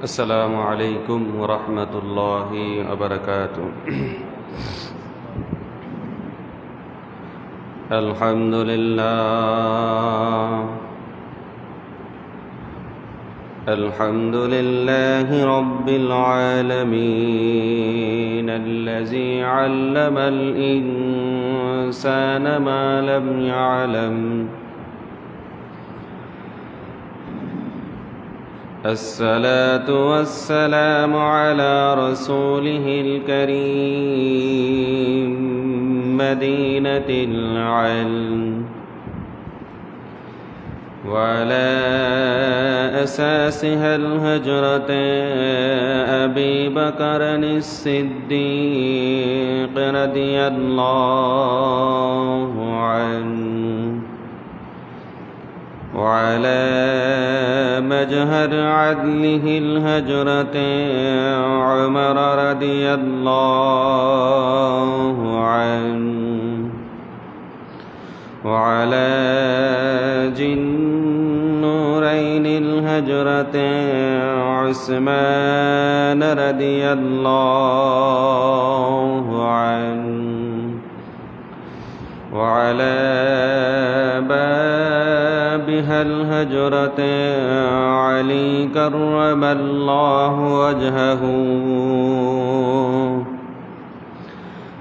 السلام عليكم ورحمة الله وبركاته الحمد لله رب العالمين الذي علم الإنسان ما لم يعلم الصلاة والسلام على رسوله الكريم مدينة العلم وعلى أساسها الهجرة أبي بكر الصديق رضي الله عنه وعلى مجهر عدله الهجرة عمر رضي الله عنه وعلى جنورين الهجرة عثمان رضي الله عنه وعلى بابها الهجرة علي كرم الله وجهه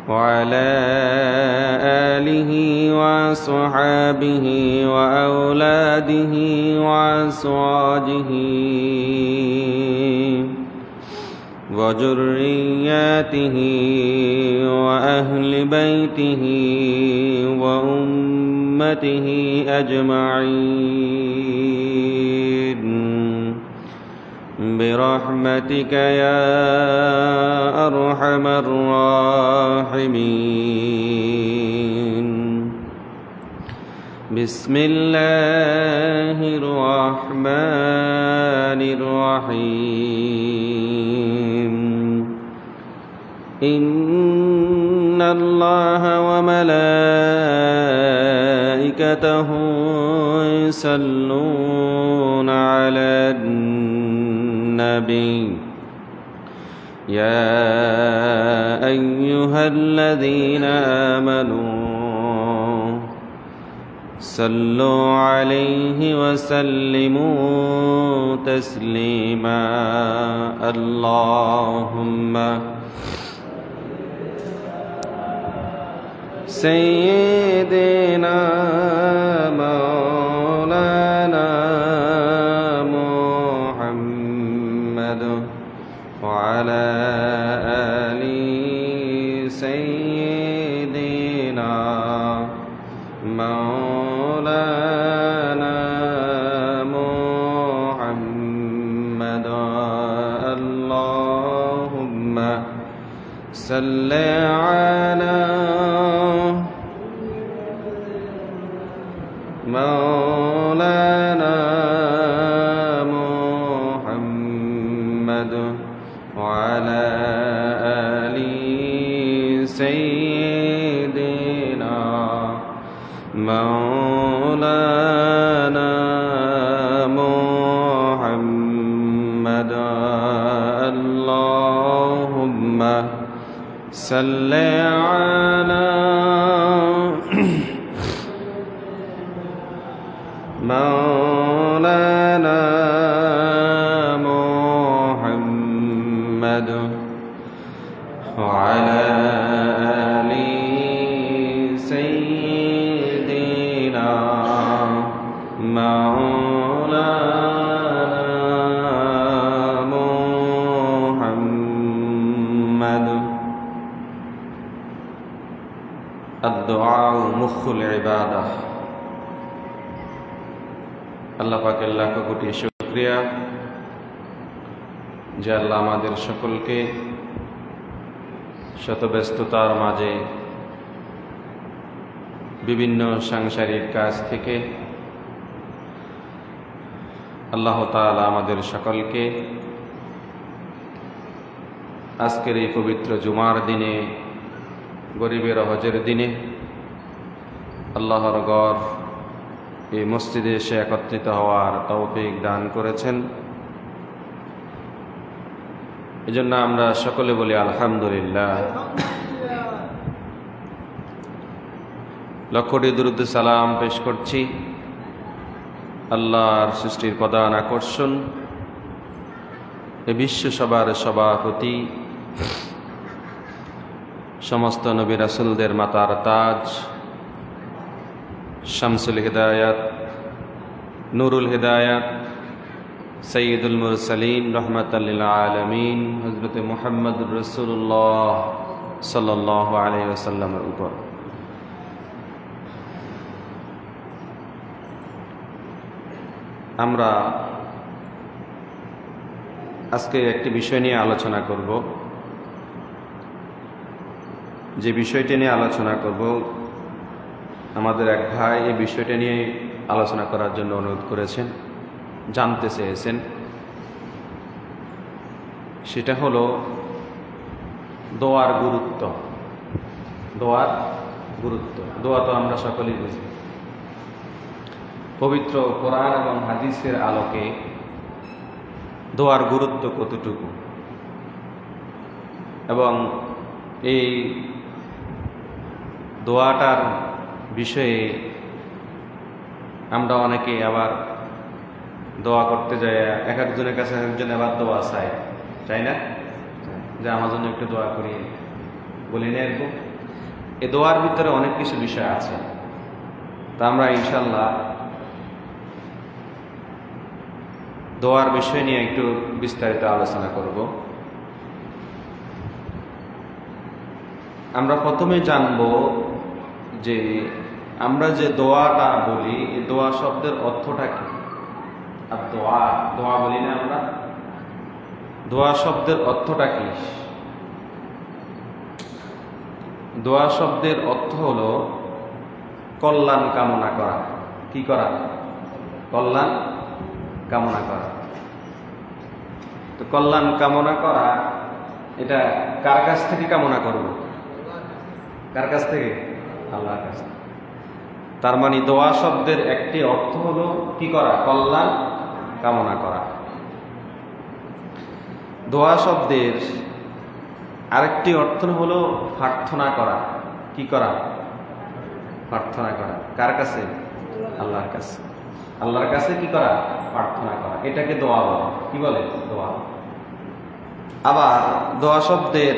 وعلى آله وصحابه وأولاده وأزواجه وذرياته وأهل بيته وأمته أجمعين برحمتك يا أرحم الراحمين بسم الله الرحمن الرحيم إن الله وملائكته يصلون على النبي يا أيها الذين آمنوا صلوا عليه وسلموا تسليما اللهم سيدنا مولانا محمد وعلى آل سيدنا مولانا محمد اللهم صل على مولانا محمد وعلى آل سيدنا مولانا محمد اللهم صل على مولانا محمد وعلى آل سيدنا مولانا محمد الدعاء مخ العبادة আল্লাহ পাকের লাখ কোটি শুকরিয়া যে আল্লাহ আমাদের সকলকে শত ব্যস্ততার মাঝে বিভিন্ন সাংসারিক কাজ থেকে আল্লাহ তাআলা আমাদের সকলকে আজকের এই পবিত্র জুমার দিনে গরিবের হজের দিনে আল্লাহর ঘর এই মসজিদে এসে একত্রিত হওয়ার তৌফিক দান করেছেন। এজন্য আমরা সকলে বলি আলহামদুলিল্লাহ। লক্ষটি দুরূদ সালাম পেশ করছি আল্লাহর সৃষ্টির প্রধান আকর্ষণ, এ বিশ্ব সভার সভাপতি, সমস্ত নবী রাসূলদের মাতার তাজ, শামসুল হিদায়াত, নুরুল হিদায়াত, সৈয়দুল মুরসালিন, রহমাতাল লিল আলামিন, হযরত মুহাম্মদুর রাসূলুল্লাহ সাল্লাল্লাহু আলাইহি ওয়াসাল্লামের উপর আমরা আজকে একটি বিষয় নিয়ে আলোচনা করব। যে বিষয়টি নিয়ে আলোচনা করব, আমাদের এক ভাই এই বিষয়টা নিয়ে আলোচনা করার জন্য অনুরোধ করেছেন, জানতে চেয়েছেন। সেটা হলো দোয়ার গুরুত্ব। দোয়ার গুরুত্ব, দোয়া তো আমরা সকলেই বুঝি। পবিত্র কোরআন এবং হাদিসের আলোকে দোয়ার গুরুত্ব কতটুকু, এবং এই দোয়াটার বিষয়ে আমরা অনেকে আবার দোয়া করতে যাই, এক একজনের কাছে একজন আবার দোয়া চাই না, যে আমার জন্য একটু দোয়া করি, বলি না এরকম। এই দোয়ার ভিতরে অনেক কিছু বিষয় আছে। তা আমরা ইনশাল্লাহ দোয়ার বিষয় নিয়ে একটু বিস্তারিত আলোচনা করব। আমরা প্রথমে জানব যে আমরা যে দোয়াটা বলি, এই দোয়া শব্দের অর্থটা কি। আর দোয়া বলি না আমরা, দোয়া শব্দের অর্থটা কি? দোয়া শব্দের অর্থ হলো কল্যাণ কামনা করা। কি করা? কল্যাণ কামনা করা। তো কল্যাণ কামনা করা, এটা কার কাছ থেকে কামনা করব? কার কাছ থেকে? আল্লাহর কাছ থেকে। তার মানে দোয়া শব্দের একটি অর্থ হলো কি করা? কল্যাণ কামনা করা। দোয়া শব্দের আরেকটি অর্থ হলো প্রার্থনা করা। কি করা? প্রার্থনা করা। কার কাছে? আল্লাহর কাছে। আল্লাহর কাছে কি করা? প্রার্থনা করা। এটাকে দোয়া বলে। কি বলে? দোয়া। আবার দোয়া শব্দের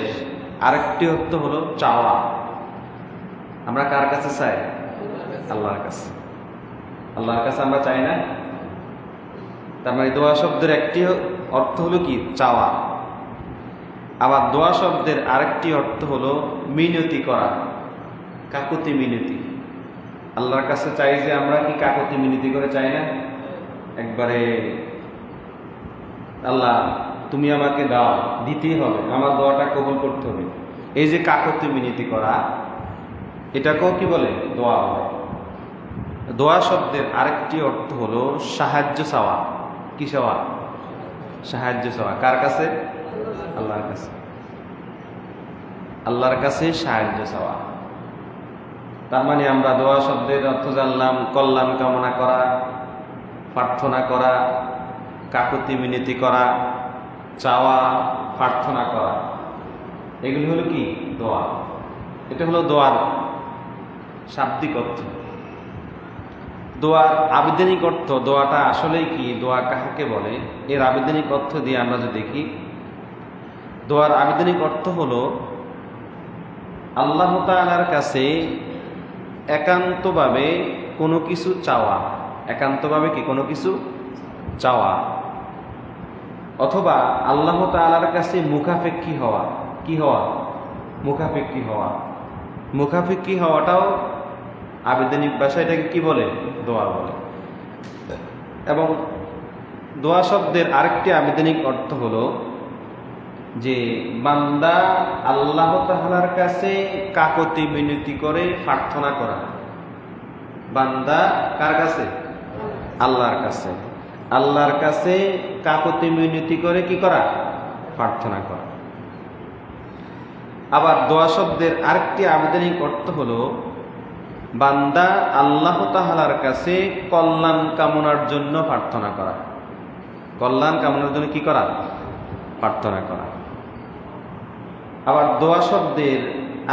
আরেকটি অর্থ হলো চাওয়া। আমরা কার কাছে চাই? আল্লাহর কাছে। আল্লাহর কাছে আমরা চাই না? তার মানে দোয়া শব্দের একটি অর্থ হলো কি? চাওয়া। আবার দোয়া শব্দের আরেকটি অর্থ হলো মিনতি করা, কাকুতি মিনতি। আল্লাহর কাছে চাই যে আমরা কি কাকুতি মিনতি করে চাই না? একবারে আল্লাহ তুমি আমাকে দাও, দিতেই হবে, আমার দোয়াটা কবুল করতে হবে। এই যে কাকুতি মিনতি করা, এটাকেও কি বলে? দোয়া বলে। দোয়া শব্দের আরেকটি অর্থ হলো সাহায্য চাওয়া। কি চাওয়া? সাহায্য চাওয়া। কার কাছে? আল্লাহর কাছে। আল্লাহর কাছে সাহায্য চাওয়া। তার মানে আমরা দোয়া শব্দের অর্থ জানলাম কল্যাণ কামনা করা, প্রার্থনা করা, কাকুতি মিনতি করা, চাওয়া, প্রার্থনা করা। এগুলি হলো কি? দোয়া। এটা হলো দোয়ার শাব্দিক অর্থ। দোয়ার আবেদনিক অর্থ, দোয়াটা আসলেই কি, দোয়া কাহাকে বলে, এর আবেদনিক অর্থ দিয়ে আমরা যদি দেখি, দোয়ার আবেদনিক অর্থ হলো আল্লাহ তাআলার কাছে একান্তভাবে কোনো কিছু চাওয়া। একান্তভাবে কি? কোনো কিছু চাওয়া। অথবা আল্লাহ তাআলার কাছে মুখাপেক্ষী হওয়া। কি হওয়া? মুখাপেক্ষী হওয়া। মুখাপেক্ষী হওয়াটাও আবেদনিক ভাষায় এটাকে কি বলে? দোয়া বলে। এবং দোয়া শব্দের আরেকটি আবেদনিক অর্থ হলো যে বান্দা আল্লাহ তাআলার কাছে কাকুতি মিনতি করে প্রার্থনা করা। বান্দা কার কাছে? আল্লাহর কাছে। আল্লাহর কাছে কাকুতি মিনতি করে কি করা? প্রার্থনা করা। আবার দোয়া শব্দের আরেকটি আবেদনিক অর্থ হলো বান্দা আল্লাহ তাআলার কাছে কল্যাণ কামনার জন্য প্রার্থনা করা। কল্যাণ কামনার জন্য কি করা? প্রার্থনা করা। আবার দোয়া শব্দের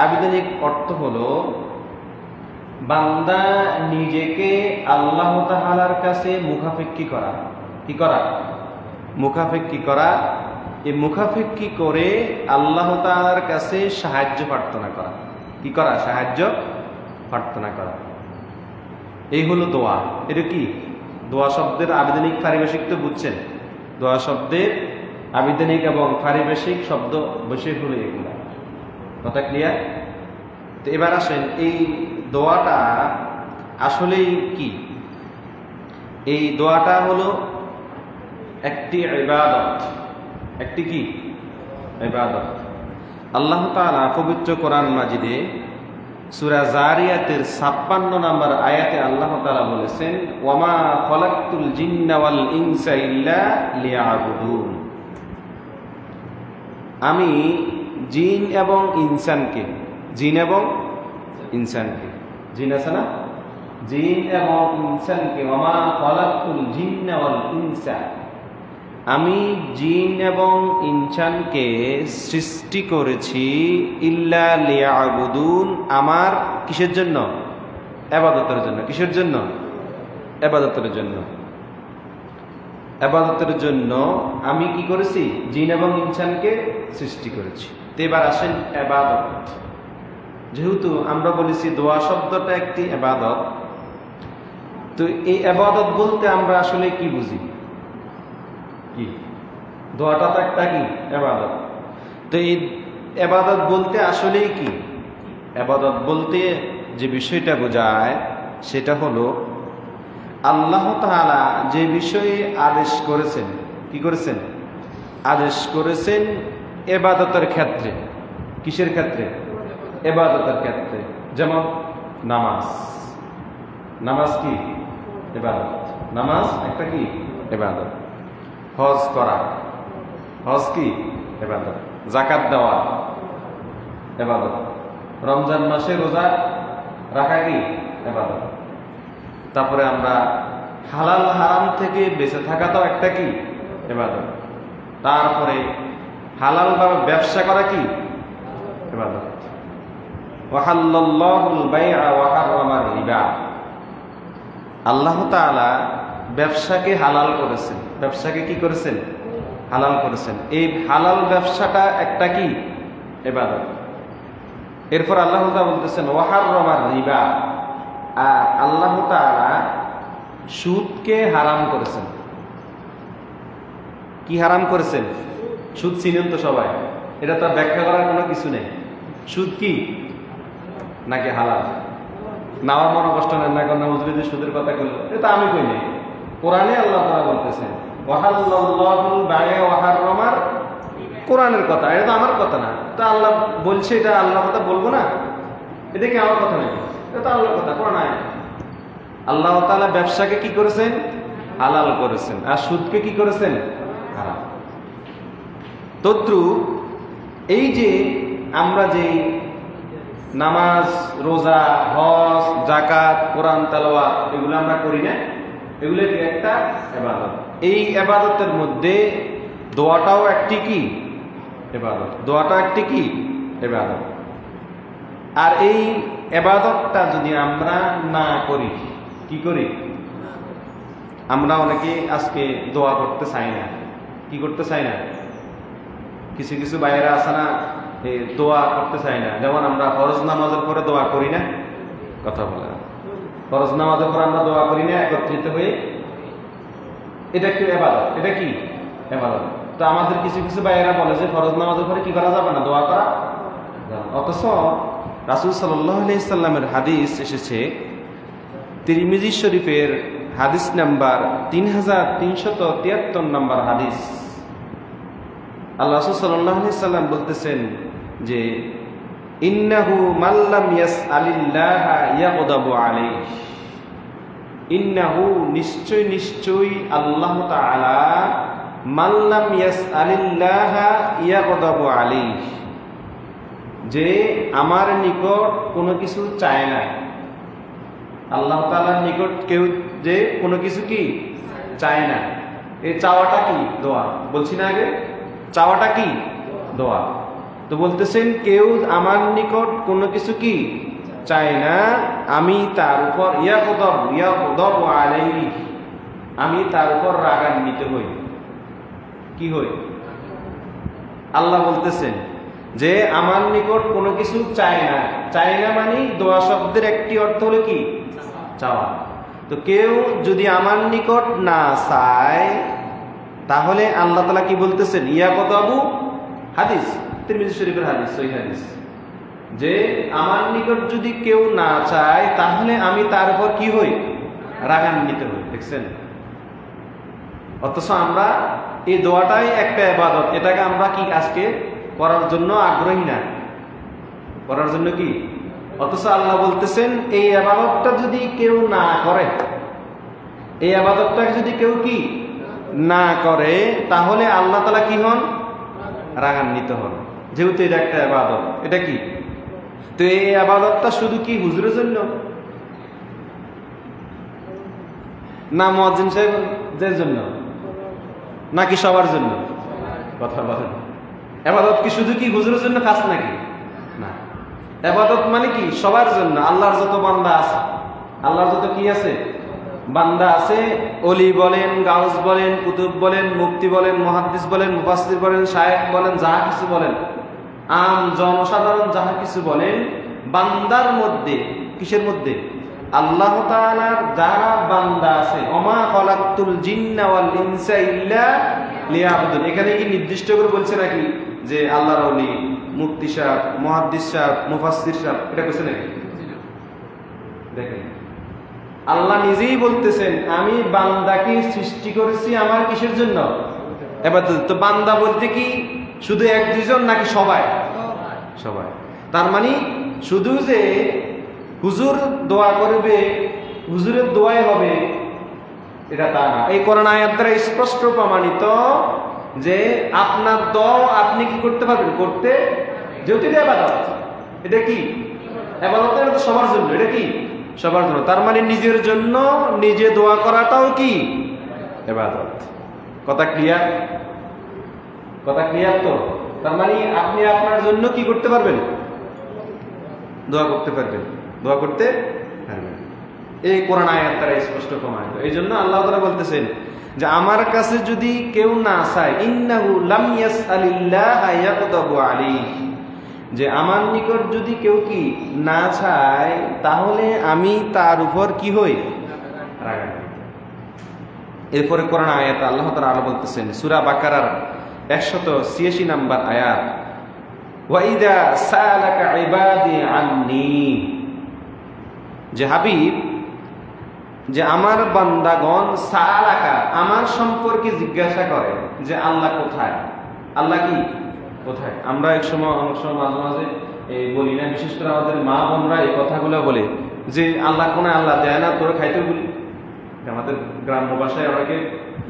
আবিধানিক অর্থ হলো বান্দা নিজেকে আল্লাহ তাআলার কাছে মুখাপেক্ষী করা। কি করা? মুখাপেক্ষী করা। এই মুখাপেক্ষী করে আল্লাহ তাআলার কাছে সাহায্য প্রার্থনা করা। কি করা? সাহায্য প্রার্থনা করা। এই হলো দোয়া। এটা কি? দোয়া শব্দের আবিধানিক পারিভাষিক তো বুঝছেন। দোয়া শব্দের আবিধানিক এবং পারিভাষিক শব্দ বিষয় হলো এগুলা। কথা ক্লিয়ার? তো এবার আসেন, এই দোয়াটা আসলেই কি? এই দোয়াটা হলো একটি ইবাদত। একটি কি? ইবাদত। আল্লাহ তাআলা পবিত্র কোরআন মাজিদে সূরা জারিয়াতের 56 নম্বর আয়াতে আল্লাহ তাআলা বলেছেন, ওয়ামা খালাকতুল জিন্না ওয়াল ইনসা ইল্লা লিয়াবুদুন। আমি জিন এবং ইনসানকে, জিন এবং ইনসানকে, জিন আছে না, জিন এবং ইনসানকে, ওয়ামা খালাকতুল জিন্না ওয়াল ইনসা, আমি জিন এবং ইনসানকে সৃষ্টি করেছি ইল্লা লিয়াবুদুন, আমার কিসের জন্য? ইবাদতের জন্য। কিসের জন্য? ইবাদতের জন্য। ইবাদতের জন্য আমি কি করেছি? জিন এবং ইনসানকে সৃষ্টি করেছি। তো এবার আসেন ইবাদত। যেহেতু আমরা বলেছি দোয়া শব্দটা একটি ইবাদত, তো এই ইবাদত বলতে আমরা আসলে কি বুঝি? কি? দোয়াটা তো একটা কি? ইবাদত। তো এই ইবাদত বলতে আসলেই কি? ইবাদত বলতে যে বিষয়টা বোঝায় সেটা হলো আল্লাহ তাআলা যে বিষয়ে আদেশ করেছেন। কি করেছেন? আদেশ করেছেন ইবাদতের ক্ষেত্রে। কিসের ক্ষেত্রে? ইবাদতের ক্ষেত্রে। যেমন নামাজ। নামাজ কি? ইবাদত। নামাজ একটা কি? ইবাদত। হজ করা। হজ কি? ইবাদত। যাকাত দেওয়া ইবাদত। রমজান মাসে রোজা রাখা কি? ইবাদত। তারপরে আমরা হালাল হারাম থেকে বেঁচে থাকাটাও একটা কি? ইবাদত। তারপরে হালাল ভাবে ব্যবসা করা কি? ইবাদত। ওয়াহাল্লাল্লাহুল বাইআ ওয়া হারামার রিবা। আল্লাহ তাআলা ব্যবসাকে হালাল করেছেন। ব্যবসাকে কি করেছেন? হালাল করেছেন। এই হালাল ব্যবসাটা একটা কি? ইবাদত। এরপর আল্লাহ তাআলা বলতেছেন ওয়া হারামার রিবা, আর আল্লাহ তাআলা সুদকে হারাম করেছেন। কি হারাম করেছেন? সুদ চিনেন তো সবাই, এটা তো ব্যাখ্যা করার কোনো কিছু নেই। সুদ কি নাকি হালাল? না আমার মনে কষ্ট নেন না, কারণ হুজুর সুদের কথা বললো, এটা আমি কই নাই, কোরআনে আল্লাহ তাআলা বলতেছেন ওয়াহাল্লাল্লাহুল বাইআ ওয়া হারামার, কোরআনের কথা, এটা তো আমার কথা না। তো আল্লাহ বলছে, এটা আল্লাহর কথা বলবো না? এটা কি আমার কথা নাকি? এটা তো আল্লাহর কথা, কোরআন আয়াত। আল্লাহ তাআলা ব্যবসাকে কি করেছেন? হালাল করেছেন। আর সুদকে কি করেছেন? হারাম। তদ্রুপ এই যে আমরা যে নামাজ, রোজা, হজ, যাকাত, কোরআন তেলাওয়াত এগুলো আমরা করি না, এগুলো একটা ইবাদত। এই ইবাদতের মধ্যে দোয়াটাও একটি কি? ইবাদত। দোয়াটা একটি কি? ইবাদত। আর এই ইবাদতটা যদি আমরা না করি, কি করি? আমরা অনেকে আজকে দোয়া করতে চাই না। কি করতে চাই না? কিছু কিছু বাইরে আছে না, দোয়া করতে চাই না। যেমন আমরা ফরজ নামাজের পরে দোয়া করি না, কথা বলে না, ফরজ নামাজের পরে আমরা দোয়া করি না একত্রিত হয়ে, এটা একটু ইবাদত। এটা কি? ইবাদত। তো আমাদের কিছু কিছু বাইরা বলে যে ফরজ নামাজের পরে কি করা যাবে না? দোয়া করা। অথচ রাসূল সাল্লাল্লাহু আলাইহি সাল্লামের হাদিস এসেছে, তিরমিজি শরীফের হাদিস নাম্বার 3373 নম্বর হাদিস। আল্লাহ রাসূল সাল্লাল্লাহু আলাইহি সাল্লাম বলতেছেন যে ইন্নাহু মাল্লাম ইয়াসআলিল্লাহা ইয়াগদাবু আলাইহি, ইন্নাহু নিশ্চয় নিশ্চয় আল্লাহ তাআলা মাল্লাম ইয়াসআলিল্লাহা ইয়াগদাবু আলাইহি, যে আমার নিকট কোনো কিছু চায় না। আল্লাহ তাআলার নিকট কেউ যে কোনো কিছু কি চায় না, এই চাওয়াটা কি? দোয়া। বলছি না আগে, চাওয়াটা কি? দোয়া। তো বলতেছেন কেউ আমার নিকট কোনো কিছু কি চায় না, আমি তার উপর ইয়াগদাবু আলাইহি, আমি তার উপর রাগান্বিত হই। কি হই? আল্লাহ বলতেছেন যে আমার নিকট কোনো কিছু চায় না। চায় না মানে দোয়া শব্দের একটি অর্থ হলো কি? চাওয়া। তো কেউ যদি আমার নিকট না চায় তাহলে আল্লাহ তাআলা কি বলতেছেন? ইয়াগদাবু, হাদিস তিরমিজি শরীফের হাদিস, সহিহ হাদিস, যে আমার নিকট যদি কেউ না চায় তাহলে আমি তার উপর কি হই? রাগান্বিত হই। দেখছেন? অথচ আমরা এই দোয়াটাই একটা ইবাদত, এটাকে আমরা কি আজকে করার জন্য আগ্রহী না, করার জন্য কি? অথচ আল্লাহ বলতেছেন এই ইবাদতটা যদি কেউ না করে, এই ইবাদতটাকে যদি কেউ কি না করে তাহলে আল্লাহ তাআলা কি হন? রাগান্বিত হন। যেহেতু এটা একটা ইবাদত, এটা কি? তো এই ইবাদতটা শুধু কি হুজুরের জন্য না মুয়াজ্জিন সাহেবদের জন্য নাকি সবার জন্য? কথা বলেন। ইবাদত কি শুধু কি হুজুরের জন্য খাস নাকি? না, ইবাদত মানে কি সবার জন্য। আল্লাহর যত বান্দা আছে, আল্লাহর যত কি আছে বান্দা আছে, ওলি বলেন, গাউস বলেন, কুতুব বলেন, মুফতি বলেন, মুহাদ্দিস বলেন, মুফাসসির বলেন, শায়েখ বলেন, যাহা কিছু বলেন, আম জনসাধারণ যাহা কিছু বলেন, বান্দার মধ্যে, কিসের মধ্যে? আল্লাহ তাআলার যারা বান্দা আছে, ওমা খালাকতুল জিন্না ওয়াল ইনসা ইল্লা লিয়াবুদুন। এখানে কি নির্দিষ্ট করে বলছে নাকি যে আল্লাহর ওলি, মুফতি সাহেব, মুহাদ্দিস সাহেব, মুফাসসির সাহেব, এটা কইছে নাকি? দেখেন, আল্লাহ নিজেই বলতেছেন আমি বান্দাকে সৃষ্টি করেছি আমার কিসের জন্য? ইবাদত। তো বান্দা বলতে কি শুধু এক দুইজন নাকি সবাই? সবাই। তার মানে শুধু যে হুজুর দোয়া করবে, হুজুরের দোয়াই হবে, এটা তা না। এই কোরআন আয়াত দ্বারা স্পষ্ট প্রমাণিত যে আপনার দোয়া আপনি কি করতে পারবেন? করতে, যেহেতু এটা ইবাদত, এটা কি ইবাদত? এটা তো সবার জন্য, এটা কি সবার জন্য। তার মানে নিজের জন্য নিজে দোয়া করাটাও কি ইবাদত। কথা ক্লিয়ার? কথা ক্লিয়ার তো? তার মানে আপনি আপনার জন্য কি করতে পারবেন? দোয়া করতে পারবেন, দোয়া করতে পারবেন। এই কোরআন আয়াত দ্বারা স্পষ্ট প্রমাণিত। এই জন্য আল্লাহ তাআলা বলতেছেন যে আমার কাছে যদি কেউ না চায়, ইন্নাহু লাম ইয়াসআলিল্লাহা ইয়াগদাবু আলাইহি, যে আমার নিকট যদি কেউ কি না চায় তাহলে আমি তার উপর কি হই? রাগান্বিত। এরপরে কোরআন আয়াত আল্লাহ তাআলা আরো বলতেছেন, সূরা বাকারার 186 নম্বর আয়াত, ওয়া ইযা সালাকা ইবাদি আন্নী, যে হাবিব, যে আমার বান্দাগণ সালাকা, আমার সম্পর্কে জিজ্ঞাসা করে যে আল্লাহ কোথায়, আল্লাহ কি কোথায়। আমরা এক সময় অনেক সময় মাঝে মাঝে বলি না, বিশেষ করে আমাদের মা বোনরা এই কথাগুলো বলে যে আল্লাহ কোন, আল্লাহ দেয় না, তোরা খাইতে বলি। আমাদের গ্রাম্য ভাষায় অনেকে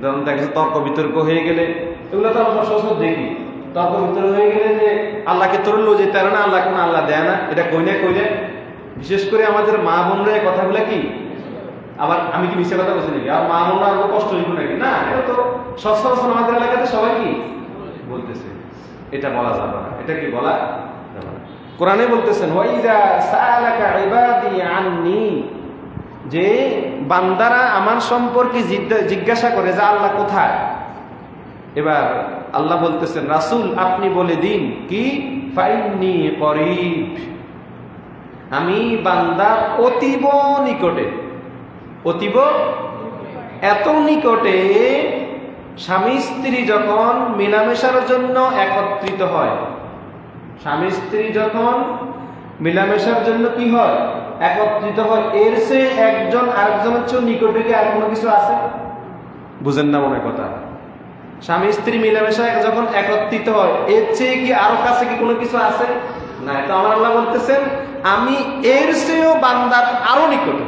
যখন দেখছে তর্ক বিতর্ক হয়ে গেলে, এগুলো তো আমরা সব দেখি, তর্ক বিতর্ক হয়ে গেলে যে আল্লাহকে তোর লো যেতে পারে না, আল্লাহ কোন, আল্লাহ দেয় না, এটা কইলে বিশেষ করে আমাদের মা বোনরা এই কথাগুলো কি, আবার আমি কি মিশে কথা বলছি নাকি? আর মা বোনরা আরো কষ্ট হইব নাকি? না, এটা তো সচরাচর আমাদের এলাকাতে সবাই কি বলতেছে, এটা বলা যাবে না। এটা কি বলা যাবে না। কোরআনে বলতেছেন ওয়াইজা সালাকা ইবাদি আন্নী, যে বান্দারা আমার সম্পর্কে জিজ্ঞাসা করে যে আল্লাহ কোথায়। এবার আল্লাহ বলতেছেন রাসূল আপনি বলে দিন কি, ফাইন্নী করিব, আমি বান্দার অতীব নিকটে। অতীব, এত নিকটে স্বামী স্ত্রী যখন মেলামেশার জন্য একত্রিত হয়, স্বামী স্ত্রী যখন মেলামেশার জন্য কি হয়? একত্রিত হয়। এর সে একজন আরেকজনের চেয়ে নিকটে কি আর কোনো কিছু আছে? বুঝেন না মনে কথা? স্বামী স্ত্রী মেলামেশায় যখন একত্রিত হয়, এর চেয়ে কি আরো কাছে কি কোনো কিছু আছে? না। তো আমার আল্লাহ বলতেছেন আমি এর চেয়েও বান্দার আরো নিকটে।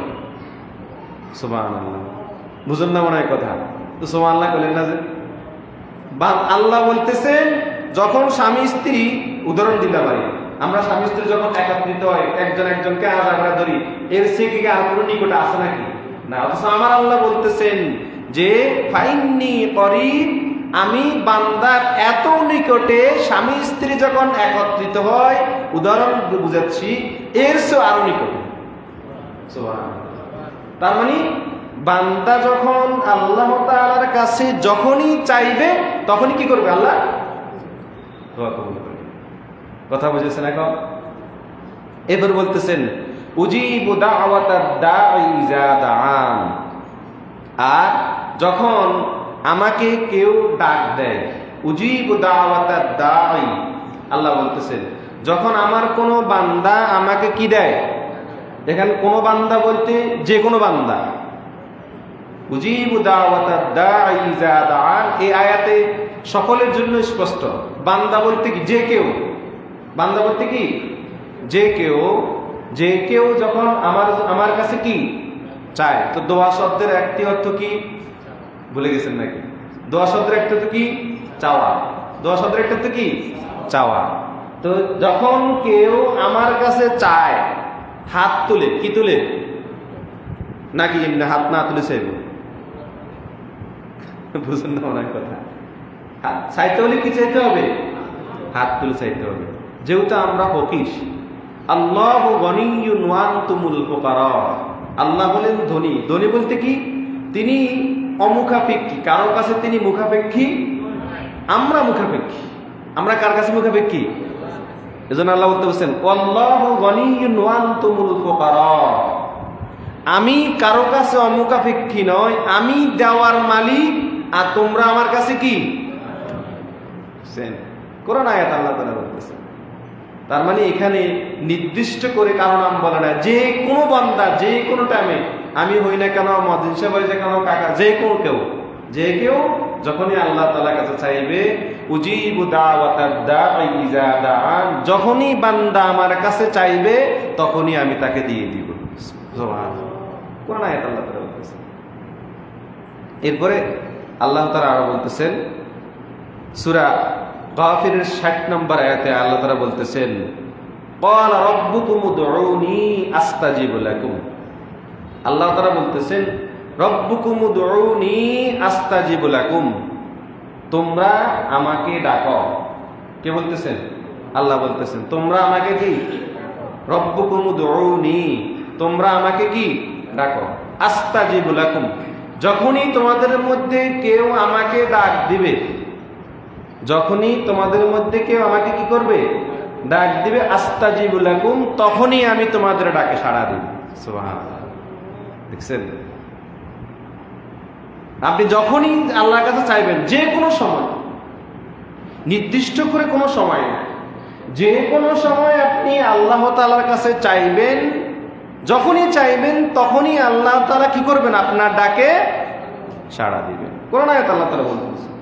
সুবহানাল্লাহ। বুঝেন না মনে হয় কথা? তো সুবহানাল্লাহ বলেন না যে আল্লাহ বলতেছেন যখন স্বামী স্ত্রী, উদাহরণ দিতে পারি, আমরা স্বামী স্ত্রী যখন একত্রিত হয়, একজন একজনকে আমরা ধরি, এর চেয়ে কি আর কোনো নিকটে আছে নাকি? না। অথচ আমার আল্লাহ বলতেছেন যে ফাইন্নী করিব, আমি বান্দার এত নিকটে, স্বামী স্ত্রী যখন একত্রিত হয়, উদাহরণ বুঝাচ্ছি, এর চেয়ে আরো নিকটে। তার মানে বান্দা যখন আল্লাহ তাআলার কাছে যখনই চাইবে তখনই কি করবে? আল্লাহ দোয়া কবুল করবে। কথা বুঝেছেন এখন? এবার বলতেছেন উজিবু দাওয়াতাদ দাঈ ইযা দাআন। আর যখন আমাকে কেউ ডাক দেয়, উজিবু দাওয়াতাদ দাঈ, আল্লাহ বলতেছেন যখন আমার কোনো বান্দা আমাকে কি দেয়, এখানে কোনো বান্দা বলতে যে কোনো বান্দা, উজিবু দাওয়াতাদ দাঈ ইযা দাআন, এই আয়াতে সকলের জন্য স্পষ্ট। বান্দা বলতে কি? যে কেউ। বান্দা বলতে কি? যে কেউ। যে কেউ যখন আমার কাছে কি চায়। তো দোয়া শব্দের একটি অর্থ কি ভুলে গেছেন নাকি? দোয়া শব্দের একটা অর্থ কি? চাওয়া। দোয়া শব্দের একটা অর্থ কি? চাওয়া। তো যখন কেউ আমার কাছে চায়, হাত তুলে, কি তুলে? নাকি এমনি হাত না তুলে চাইব? বুঝুন না অনেক কথা। হাত চাইতে হলে কি চাইতে হবে? হাত তুলে চাইতে হবে। যেহেতু আমরা ফকির, আল্লাহু গনিয়্যুন ওয়া আনতুমুল ফুকারা, আল্লাহ বলেন ধনী। ধনী বলতে কি? তিনি অমুখাপেক্ষী, কারো কাছে তিনি মুখাপেক্ষী, আমরা মুখাপেক্ষী। আমরা কার কাছে মুখাপেক্ষী? এজন্য আল্লাহ বলতে বলছেন আল্লাহু গনিয়্যুন ওয়া আনতুমুল ফুকারা, আমি কারো কাছে অমুখাপেক্ষী নয়, আমি দেওয়ার মালিক, আর তোমরা আমার কাছে কি? কোরআন আয়াত আল্লাহ তাআলা বলতেছেন। তার মানে এখানে নির্দিষ্ট করে কারো নাম বলে না, যে কোনো বান্দা যে কোনো টাইমে, আমি হই না কেন, মদিন সাহেব হই না কেন, কাকা, যে কোনো কেউ, যে কেউ যখনই আল্লাহ তাআলার কাছে চাইবে, উজিবু দাওয়াতাদ দাঈ ইযা দাআন, যখনই বান্দা আমার কাছে চাইবে তখনই আমি তাকে দিয়ে দিব। সুবহানাল্লাহ, কোরআন আয়াত আল্লাহ তাআলা বলতেছেন। এরপরে আল্লাহ তাআলা আরো বলতেছেন সূরা গাফিরের 60 নম্বর আয়াতে আল্লাহ তাআলা বলতেছেন ক্বালা রাব্বুকুম উদউনি আস্তাজিব লাকুম। আল্লাহ তাআলা বলতেছেন রাব্বুকুম উদউনি আস্তাজিব লাকুম, তোমরা আমাকে ডাকো। কে বলতেছেন? আল্লাহ বলতেছেন তোমরা আমাকে কি? রাব্বুকুম উদউনি, তোমরা আমাকে কি? ডাকো। আস্তাজিব লাকুম, যখনই তোমাদের মধ্যে কেউ আমাকে ডাক দিবে, যখনই তোমাদের মধ্যে কেউ আমাকে কি করবে? ডাক দিবে, আস্তাজিবু লাকুম, তখনই আমি তোমাদের ডাকে সাড়া দিব। সুবহানাল্লাহ, দেখছেন? আপনি যখনই আল্লাহর কাছে চাইবেন, যে কোনো সময়, নির্দিষ্ট করে কোনো সময় না, যে কোনো সময় আপনি আল্লাহ তাআলার কাছে চাইবেন, যখনই চাইবেন তখনই আল্লাহ তাআলা কি করবেন? আপনার ডাকে সাড়া দিবেন। কোরআন আয়াত আল্লাহ তাআলা বলতেছেন।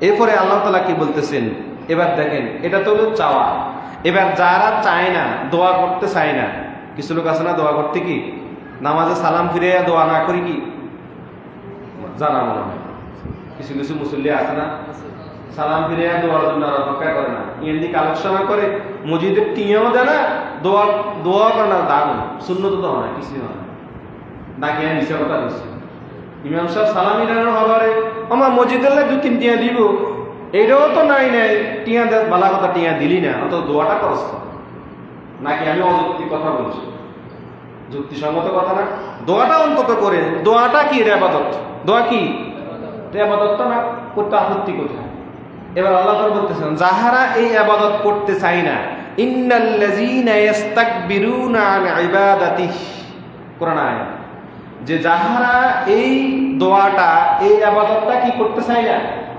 এরপরে আল্লাহ তাআলা কি বলতেছেন? এবার দেখেন, এটা তো হলো চাওয়া। এবার যারা চায় না, দোয়া করতে চায় না, কিছু লোক আছে না দোয়া করতে কি নামাজে সালাম ফিরে দোয়া না করি কি জানা মনে হয়। কিছু কিছু মুসল্লি আছে না সালাম ফিরে দোয়ার জন্য অপেক্ষা করে না, এমনি কালেকশন করে, মসজিদের টিয়াও দেয় না, দোয়া দোয়া করে না, দাম সুন্নত তো হয় না, কিছু হয় না, নাকি নিচে কথা দিচ্ছে। ইমাম সাহেব সালামি ডানোর হবারে আমার মসজিদের 2-3 টিয়া দিব, এটাও তো নাই টিয়া দেয়, বালা কথা টিয়া দিলি না, অত দোয়াটা করছ নাকি? আমি অযুক্তি কথা বলছি, যুক্তিসঙ্গত কথা না। দোয়াটা অন্তত করে, দোয়াটা কি? ইবাদত। দোয়া কি? ইবাদত না করতে আপত্তি কোথায়? এবার আল্লাহ তাআলা বলতেছেন যাহারা এই ইবাদত করতে চায় না, ইন্নাল্লাযীনা ইস্তাকবিরুনা আন ইবাদাতিহি, কোরআন আয়াত, যে যাহারা এই দোয়াটা, এই ইবাদতটা কি করতে চায় না,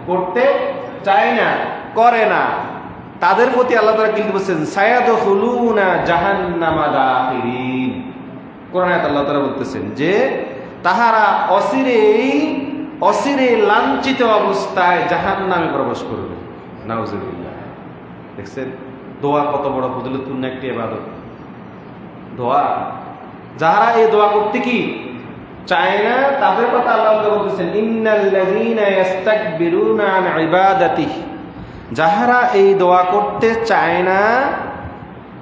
করতে চায় না, করে না, তাদের প্রতি আল্লাহ তাআলা কিন্তু বলছেন সায়াদখুলুনা জাহান্নামা দাখিরিন। কোরআন আয়াত আল্লাহ তাআলা বলতেছেন যে তাহারা অচিরে লাঞ্ছিত অবস্থায় জাহান্নামে প্রবেশ করবে। নাউজুবিল্লাহ। দেখছেন দোয়া কত বড় ফজিলতপূর্ণ একটি ইবাদত। দোয়া, যারা এই দোয়া করতে কি চায় না, তাদের কথা আল্লাহ বলতেছেন ইন্নাল্লাযীনা ইস্তাকবিরুনা আন ইবাদাতিহি, যাহারা এই দোয়া করতে চায় না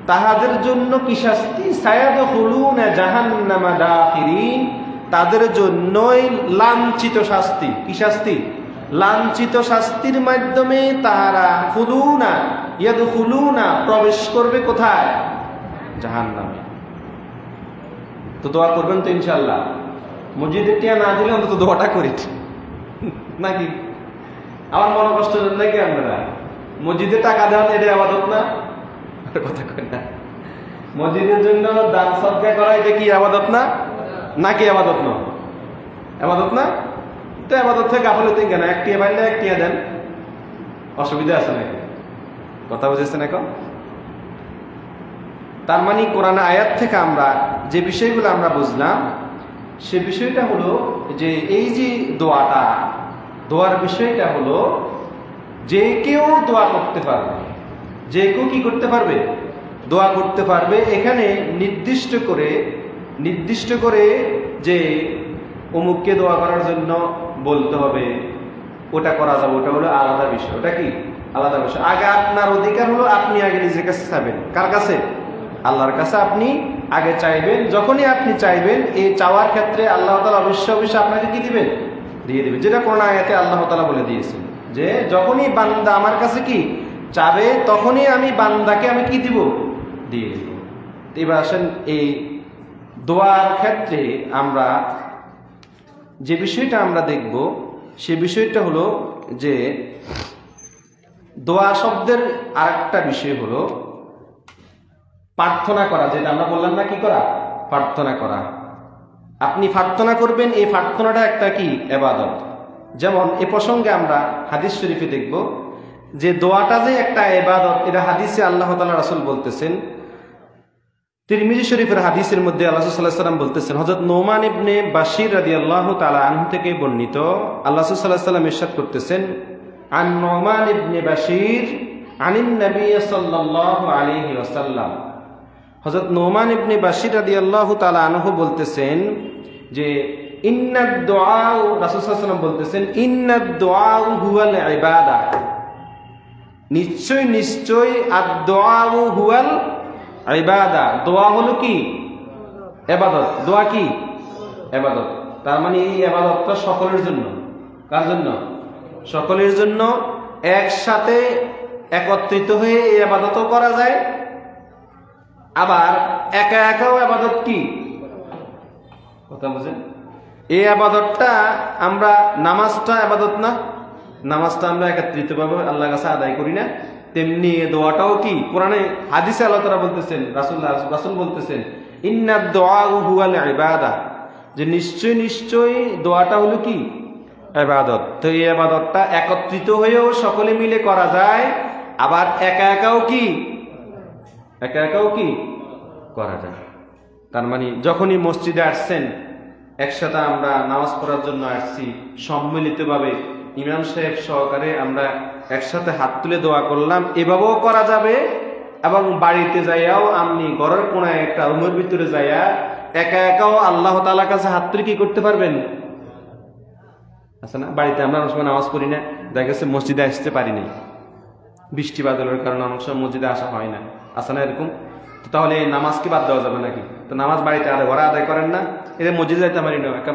তাহাদের জন্য কি শাস্তি? সায়াদখুলুনা জাহান্নামা দাখিরিন, তাদের জন্যই লাঞ্ছিত শাস্তি। কি শাস্তি? লাঞ্ছিত শাস্তির মাধ্যমে তারা ইয়াদখুলুনা প্রবেশ করবে কোথায়? জাহান্নামে। তো দোয়া করবেন তো ইনশাআল্লাহ। মসজিদের টিয়া না দিলে অন্তত দোয়াটা করি নাকি? আমার মনে কষ্ট নাকি আপনারা? মসজিদে টাকা দেওয়া এটা ইবাদত না? কথা কই না? মসজিদের জন্য দান সদকা করা এটা কি ইবাদত না? নাকি ইবাদত না? ইবাদত না? তো ইবাদত থেকে গাফলতি কেন? এক টিয়া পাইলে এক টিয়া দেন, অসুবিধা আছে নাকি? কথা বুঝেছেন এখন? তার মানে কোরআন আয়াত থেকে আমরা যে বিষয়গুলো আমরা বুঝলাম, সে বিষয়টা হলো যে এই যে দোয়ার বিষয়টা হলো যে কেউ দোয়া করতে পারবে। যে কেউ কি করতে পারবে? দোয়া করতে পারবে। এখানে নির্দিষ্ট করে যে অমুককে দোয়া করার জন্য বলতে হবে, ওটা করা যাবে, ওটা হলো আলাদা বিষয়। ওটা কি আলাদা বিষয়। আগে আপনার অধিকার হলো আপনি আগে নিজের কাছে চাইবেন। কার কাছে? আল্লাহর কাছে আপনি আগে চাইবেন। যখনই আপনি চাইবেন, এই চাওয়ার ক্ষেত্রে আল্লাহ তাআলা অবশ্যই আপনাকে কি দিবেন? দিয়ে দিবেন। যেটা কোরআন আয়াতে আল্লাহ তাআলা বলে দিয়েছেন যে যখনই বান্দা আমার কাছে কি চাবে, তখনই আমি বান্দাকে আমি কি দিব? দিয়ে দিব। এবার আসেন এই দোয়ার ক্ষেত্রে আমরা যে বিষয়টা আমরা দেখব, সে বিষয়টা হলো যে দোয়া শব্দের আরেকটা বিষয় হলো প্রার্থনা করা। যেটা আমরা বললাম না, কি করা? প্রার্থনা করা। আপনি প্রার্থনা করবেন, এই প্রার্থনাটা একটা কি ইবাদত। যেমন এ প্রসঙ্গে আমরা হাদিস শরীফে দেখব যে দোয়াটা যে একটা ইবাদত, এটা হাদিসে আল্লাহ তাআলা রাসূল বলতেছেন। তিরমিজি শরীফের হাদিসের মধ্যে আল্লাহ রাসূল সাল্লাল্লাহু আলাইহি ওয়াসাল্লাম বলতেছেন, হযরত নোমান ইবনে বাশির রাদিয়াল্লাহু তাআলা আনহু থেকে বর্ণিত, আল্লাহ রাসূল সাল্লাল্লাহু আলাইহি ওয়াসাল্লাম ইরশাদ করতেছেন, আন নোমান ইবনে বাশির আনিন নবী সাল্লাল্লাহু আলাইহি ওয়াসাল্লাম। হযরত নোমান ইবনে বাশির রাদিয়াল্লাহু তাআলা আনহু বলতেছেন যে ইন্নাদ দুআ, রাসূল সাল্লাল্লাহু আলাইহি ওয়াসাল্লাম বলতেছেন, ইন্নাদ দুআ হুয়াল ইবাদা, নিশ্চয় আদ-দুআ হুয়াল ইবাদা। দোয়া হলো কি? ইবাদত। দোয়া কি? ইবাদত। তার মানে এই ইবাদতটা সকলের জন্য। কার জন্য? সকলের জন্য। একসাথে একত্রিত হয়ে এই ইবাদতও করা যায়, আবার একা একাও ইবাদত কি? কথা বুঝেন? এই ইবাদতটা আমরা, নামাজটা ইবাদত না? নামাজটা আমরা একত্রিতভাবে আল্লাহর কাছে আদায় করি না? তেমনি দোয়াটাও কি? কোরআনে হাদিসে আল্লাহ তাআলা বলতেছেন, রাসূল বলতেছেন, ইন্নাদ দুআ হুয়াল ইবাদা, যে নিশ্চয় দোয়াটা হলো কি? ইবাদত। তো এই ইবাদতটা একত্রিত হয়েও সকলে মিলে করা যায়, আবার একা একাও কি করা যায়। তার মানে যখনই মসজিদে আসছেন, একসাথে আমরা নামাজ পড়ার জন্য আসছি, সম্মিলিতভাবে ইমাম সাহেব সহকারে আমরা একসাথে হাত তুলে দোয়া করলাম, এভাবেও করা যাবে। এবং বাড়িতে যাইয়াও আপনি ঘরের কোনায় একটা রুমের ভিতরে যাইয়া একা একাও আল্লাহ তাআলার কাছে হাত তুলে কি করতে পারবেন? আচ্ছা না, বাড়িতে আমরা অনেক সময় নামাজ পড়ি না, দেখা গেছে মসজিদে আসতে পারি নাই, বৃষ্টি বাদলের কারণে অনেক সময় মসজিদে আসা হয় না, আসে না এরকম। তো তাহলে নামাজ কি বাদ দেওয়া যাবে নাকি? তো নামাজ বাড়িতে ঘরে আদায় করেন না, এটা মসজিদে যাইতে পারি না, একটা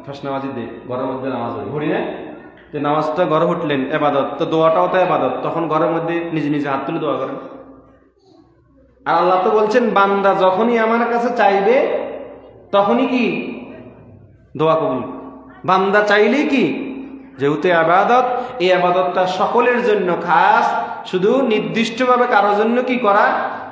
ফার্স্ট নামাজি দিয়ে ঘরের মধ্যে নামাজ পড়ি না, যে নামাজটা ঘরে উঠলেন ইবাদত, তো দোয়াটাও তো ইবাদত। তখন ঘরের মধ্যে নিজে নিজে হাত তুলে দোয়া করেন। আর আল্লাহ তো বলছেন, বান্দা যখনই আমার কাছে চাইবে তখনই কি দোয়া কবুল। বান্দা চাইলেই কি, যেহেতু ইবাদত, এই ইবাদতটা সকলের জন্য খাস, শুধু নির্দিষ্টভাবে কারোর জন্য কি করা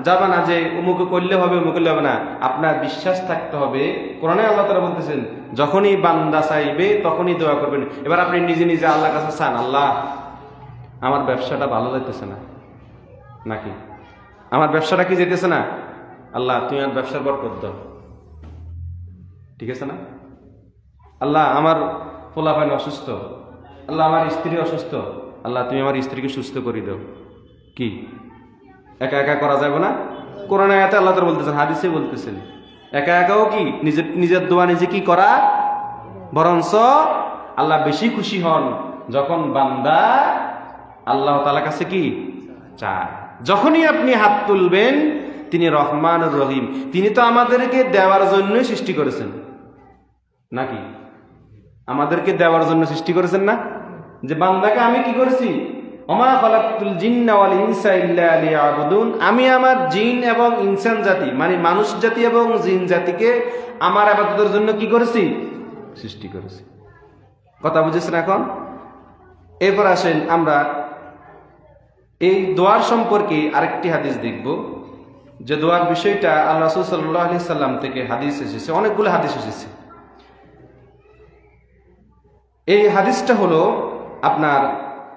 যাবে না, যে অমুকে করলে হবে অমুক করলে হবে না। আপনার বিশ্বাস থাকতে হবে। কোরআনে আল্লাহ তাআলা বলতেছেন, যখনই বান্দা চাইবে তখনই দোয়া করবেন। এবার আপনি নিজে নিজে আল্লাহর কাছে চান, আল্লাহ আমার ব্যবসাটা ভালো যাইতেছে না, নাকি আমার ব্যবসাটা কি যেতেছে না, আল্লাহ তুমি আমার ব্যবসার বরকত দাও, ঠিক আছে না? আল্লাহ আমার পোলাপান অসুস্থ, আল্লাহ আমার স্ত্রী অসুস্থ, আল্লাহ তুমি আমার স্ত্রীকে সুস্থ করে দাও। কি একা একা করা যাবে না? কোরআন আয়াতে আল্লাহ তাআলা বলতেছেন, হাদিসে বলতেছেন, একা একাও কি নিজের দোয়া নিজে কি করা, বরঞ্চ আল্লাহ বেশি খুশি হন যখন বান্দা আল্লাহ তাআলার কাছে কি চায়। যখনই আপনি হাত তুলবেন, তিনি রহমান রহিম, তিনি তো আমাদেরকে দেওয়ার জন্যই সৃষ্টি করেছেন। নাকি? আমাদেরকে দেওয়ার জন্য সৃষ্টি করেছেন না? যে বান্দাকে আমি কি করেছি, ওমা খালাকতুল জিন্না ওয়াল ইনসা ইল্লা লিয়াবুদুন, আমি আমার জিন এবং ইনসান জাতি মানে মানুষ জাতি এবং জিন জাতিকে আমার ইবাদতের জন্য কি করেছি, সৃষ্টি করেছি। কথা বুঝেছেন এখন? এরপর আসেন আমরা এই দোয়ার সম্পর্কে আরেকটি হাদিস দেখব, যে দোয়ার বিষয়টা আল্লাহ রাসূল সাল্লাল্লাহু আলাইহি সাল্লাম থেকে হাদিস এসেছে, অনেকগুলো হাদিস এসেছে। এই হাদিসটা হলো আপনার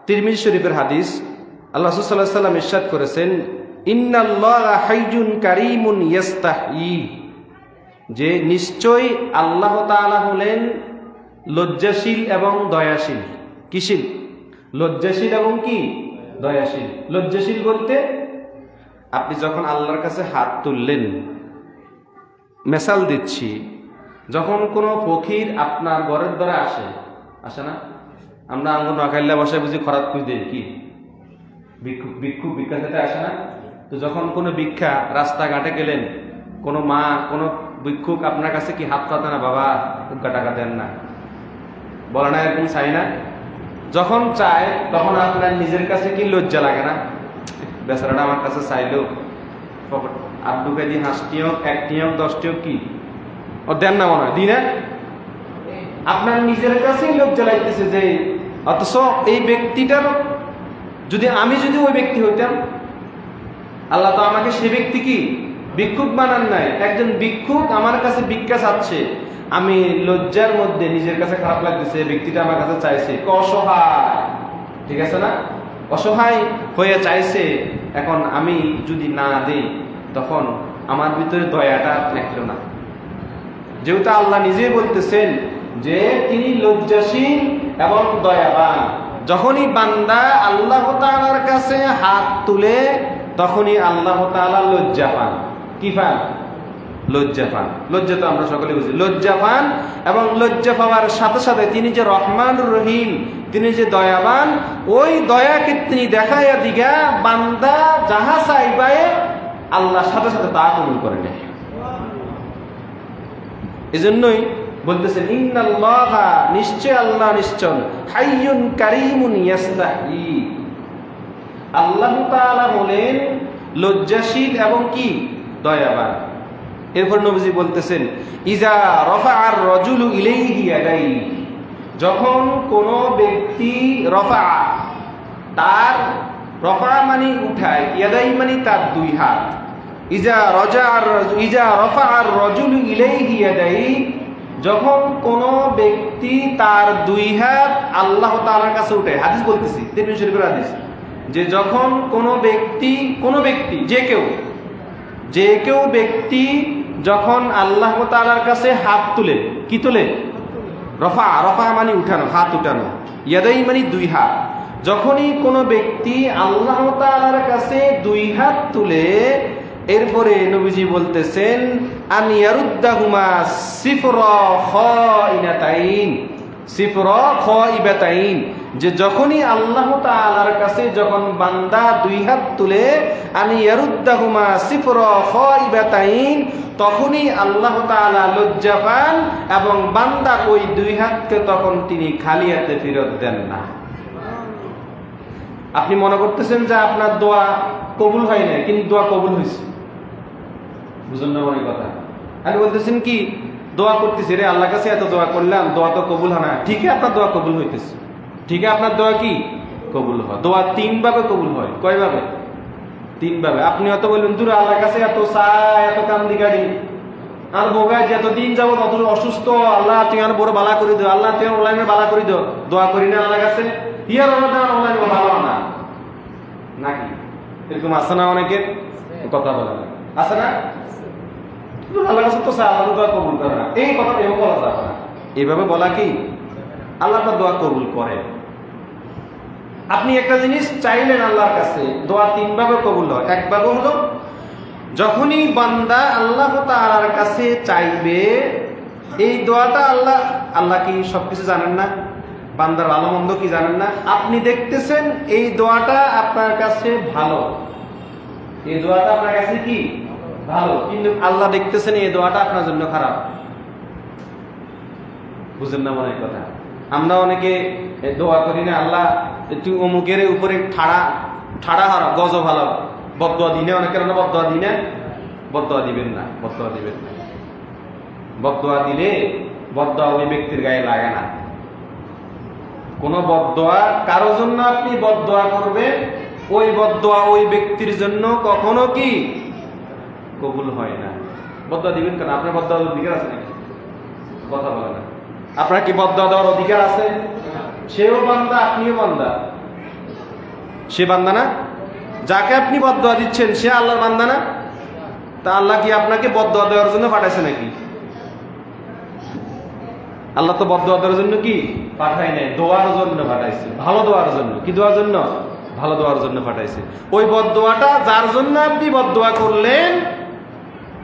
তিরমিজি শরীফের হাদিস। আল্লাহ রাসূল সাল্লাল্লাহু আলাইহি সাল্লাম ইরশাদ করেছেন, ইন্নাল্লাহা হাইয়ুন কারীমুন ইয়াস্তাহি, যে নিশ্চয় আল্লাহ তাআলা হলেন লজ্জাশীল এবং দয়াশীল। কিশীল? লজ্জাশীল এবং কি দয়াশীল। লজ্জাশীল বলতে আপনি যখন আল্লাহর কাছে হাত তুললেন, মেসাল দিচ্ছি, যখন কোনো ফকির আপনার ঘরের দ্বারা আসে না, আমরা আঙ্গুর না খাইলে বসে বুঝি খরাত খুঁজ দিই কি ভিক্ষুক ভিক্ষা খেতে আসে না? তো যখন কোনো ভিক্ষা রাস্তাঘাটে গেলেন, কোনো মা কোনো ভিক্ষুক আপনার কাছে কি হাত পাতে না, বাবা টাকা দেন না, বলে না এরকম চাই না? যখন চায় তখন আপনার নিজের কাছে কি লজ্জা লাগে না? বেচারাটা আমার কাছে চাইলেও আব্দুকে দিয়ে 5টি হোক 1টি হোক 10টি হোক কি ও দেন না, মনে হয় দিই না? আপনার নিজের কাছেই লজ্জা লাগতেছে যে, অথচ এই ব্যক্তিটার যদি ওই ব্যক্তি হইতাম, আল্লাহ তো আমাকে সে ব্যক্তি কি ভিক্ষুক বানান নাই। একজন ভিক্ষুক আমার কাছে ভিক্ষা চাচ্ছে, আমি লজ্জার মধ্যে নিজের কাছে খারাপ লাগতেছে, ব্যক্তিটা আমার কাছে চাইছে, অসহায়, ঠিক আছে না? অসহায় হয়ে চাইছে, এখন আমি যদি না দেই তখন আমার ভিতরে দয়াটা থাকলো না। যেহেতু আল্লাহ নিজেই বলতেছেন যে তিনি লজ্জাশীল এবং দয়াবান, যখনই বান্দা আল্লাহ তাআলার কাছে হাত তুলে তখনই আল্লাহ তাআলা লজ্জা পান। কি পান? লজ্জা পান। লজ্জা তো আমরা সকলে বুঝি, লজ্জা পান। এবং লজ্জা পাওয়ার সাথে সাথে তিনি যে রহমানুর রহিম, তিনি যে দয়াবান, ওই দয়াকে তিনি দেখাইয়া দিগা বান্দা যাহা চাইবায় আল্লাহ সাথে সাথে তা কবুল করে নেয়। এজন্যই বলতেছেন, ইন্নাল্লাহা, নিশ্চয় আল্লাহ, নিশ্চয় হাইয়ুন কারীমুন ইয়াস্তাহি, আল্লাহ তাআলা হলেন লজ্জাশীল এবং কি দয়াবান। এরপর নবীজি বলতেছেন, ইজা রাফা'আর রাজুলু ইলাইহি ইয়াদাইহি, যখন কোনো ব্যক্তি রফা মানে উঠায়, ইয়াদাই মানে তার দুই হাত, ইজা রাফা'আর রাজুলু ইলাইহি ইয়াদাইহি, যখন কোনো ব্যক্তি তার দুই হাত আল্লাহ তাআলার কাছে উঠায়। হাদিস বলতেছি, তিরমিজি শরীফের হাদিস, যে যখন কোনো ব্যক্তি যে কেউ ব্যক্তি যখন আল্লাহ তাআলার কাছে হাত তুলে, কি তুলে? রফা মানে উঠানো, হাত উঠানো, ইয়াদাই মানে দুই হাত। যখনই কোনো ব্যক্তি আল্লাহ তাআলার কাছে দুই হাত তুলে, এরপরে নবীজি বলতেছেন, আন ইয়ারুদ্দাহুমা সিফরা খাইবাতাইন, যে যখনই আল্লাহ তাআলার কাছে যখন বান্দা দুই হাত তুলে, আন ইয়ারুদ্দাহুমা সিফরা খাইবাতাইন, তখনই আল্লাহ তাআলা লজ্জা পান এবং বান্দা ওই দুই হাতকে তখন তিনি খালি হাতে ফেরত দেন না। আপনি মনে করতেছেন যে আপনার দোয়া কবুল হয় না, কিন্তু দোয়া কবুল হয়েছে, বুঝুন না মনে কথা? আপনি বলতেছেন কি, দোয়া করতেছি রে আল্লাহর কাছে, এত দোয়া করলাম, দোয়া তো কবুল হয় না। ঠিকই আপনার দোয়া কবুল হইতেছে, ঠিকই আপনার দোয়া কি কবুল হয়। দোয়া 3 ভাবে কবুল হয়। কয় ভাবে? 3 ভাবে। আপনি হয়তো বলবেন, দূর আল্লাহর কাছে এত চাই, এত কান্দি গাড়ি, আর বোগায় যে এতদিন যাবো অত অসুস্থ, আল্লাহ তুই আর বড় বালা করে দিও, আল্লাহ তুই অনলাইনে বালা করে দিও, দোয়া করি না আল্লাহর কাছে, ইয়ার অনলাইনে ভালো না নাকি? এরকম আছে না অনেকের? কথা বলে না, আছে না? আল্লাহর কাছে তো চাই, আল্লাহ দোয়া কবুল করে না, এই কথা এভাবে বলা যাবে না। এইভাবে বলা কি আল্লাহ তার দোয়া কবুল করে? আপনি একটা জিনিস চাইলেন আল্লাহর কাছে, দোয়া 3 ভাবে কবুল হয়। এক ভাবে হলো যখনই বান্দা আল্লাহ তাআলার কাছে চাইবে, এই দোয়াটা আল্লাহ কি সবকিছু জানেন না? বান্দার ভালো মন্দ কি জানেন না? আপনি দেখতেছেন এই দোয়াটা আপনার কাছে ভালো, এই দোয়াটা আপনার কাছে কি ভালো, কিন্তু আল্লাহ দেখতেছেন এই দোয়াটা আপনার জন্য খারাপ। বুঝেন না মনে হয় কথা? আমরা অনেকে দোয়া করি না, আল্লাহ তুই অমুকের উপরে ঠাড়া হারা গজব ভালো বদদোয়া দিনে, অনেকের বদদোয়া দিই না, বদদোয়া দিবেন না, বদদোয়া দিবেন না। বদদোয়া দিলে বদদোয়া ওই ব্যক্তির গায়ে লাগে না। কোন বদদোয়া কারোর জন্য আপনি বদদোয়া করবেন, ওই বদদোয়া ওই ব্যক্তির জন্য কখনো কি কবুল হয় না। বদদোয়া দিবেন কেন? আপনার বদদোয়ার অধিকার আছে নাকি? কথা বলে না। আপনার কি বদদোয়া দেওয়ার অধিকার আছে? সেও বান্দা, আপনিও বান্দা। সে বান্দা না? যাকে আপনি বদদোয়া দিচ্ছেন সে আল্লাহর বান্দা না? তা আল্লাহ কি আপনাকে বদদোয়া দেওয়ার জন্য পাঠাইছে নাকি? আল্লাহ তো বদদোয়া দেওয়ার জন্য কি পাঠায় নাই, দোয়ার জন্য পাঠাইছে, ভালো দোয়ার জন্য। কি দোয়ার জন্য? ভালো দোয়ার জন্য পাঠাইছে। ওই বদদোয়াটা যার জন্য আপনি বদদোয়া করলেন,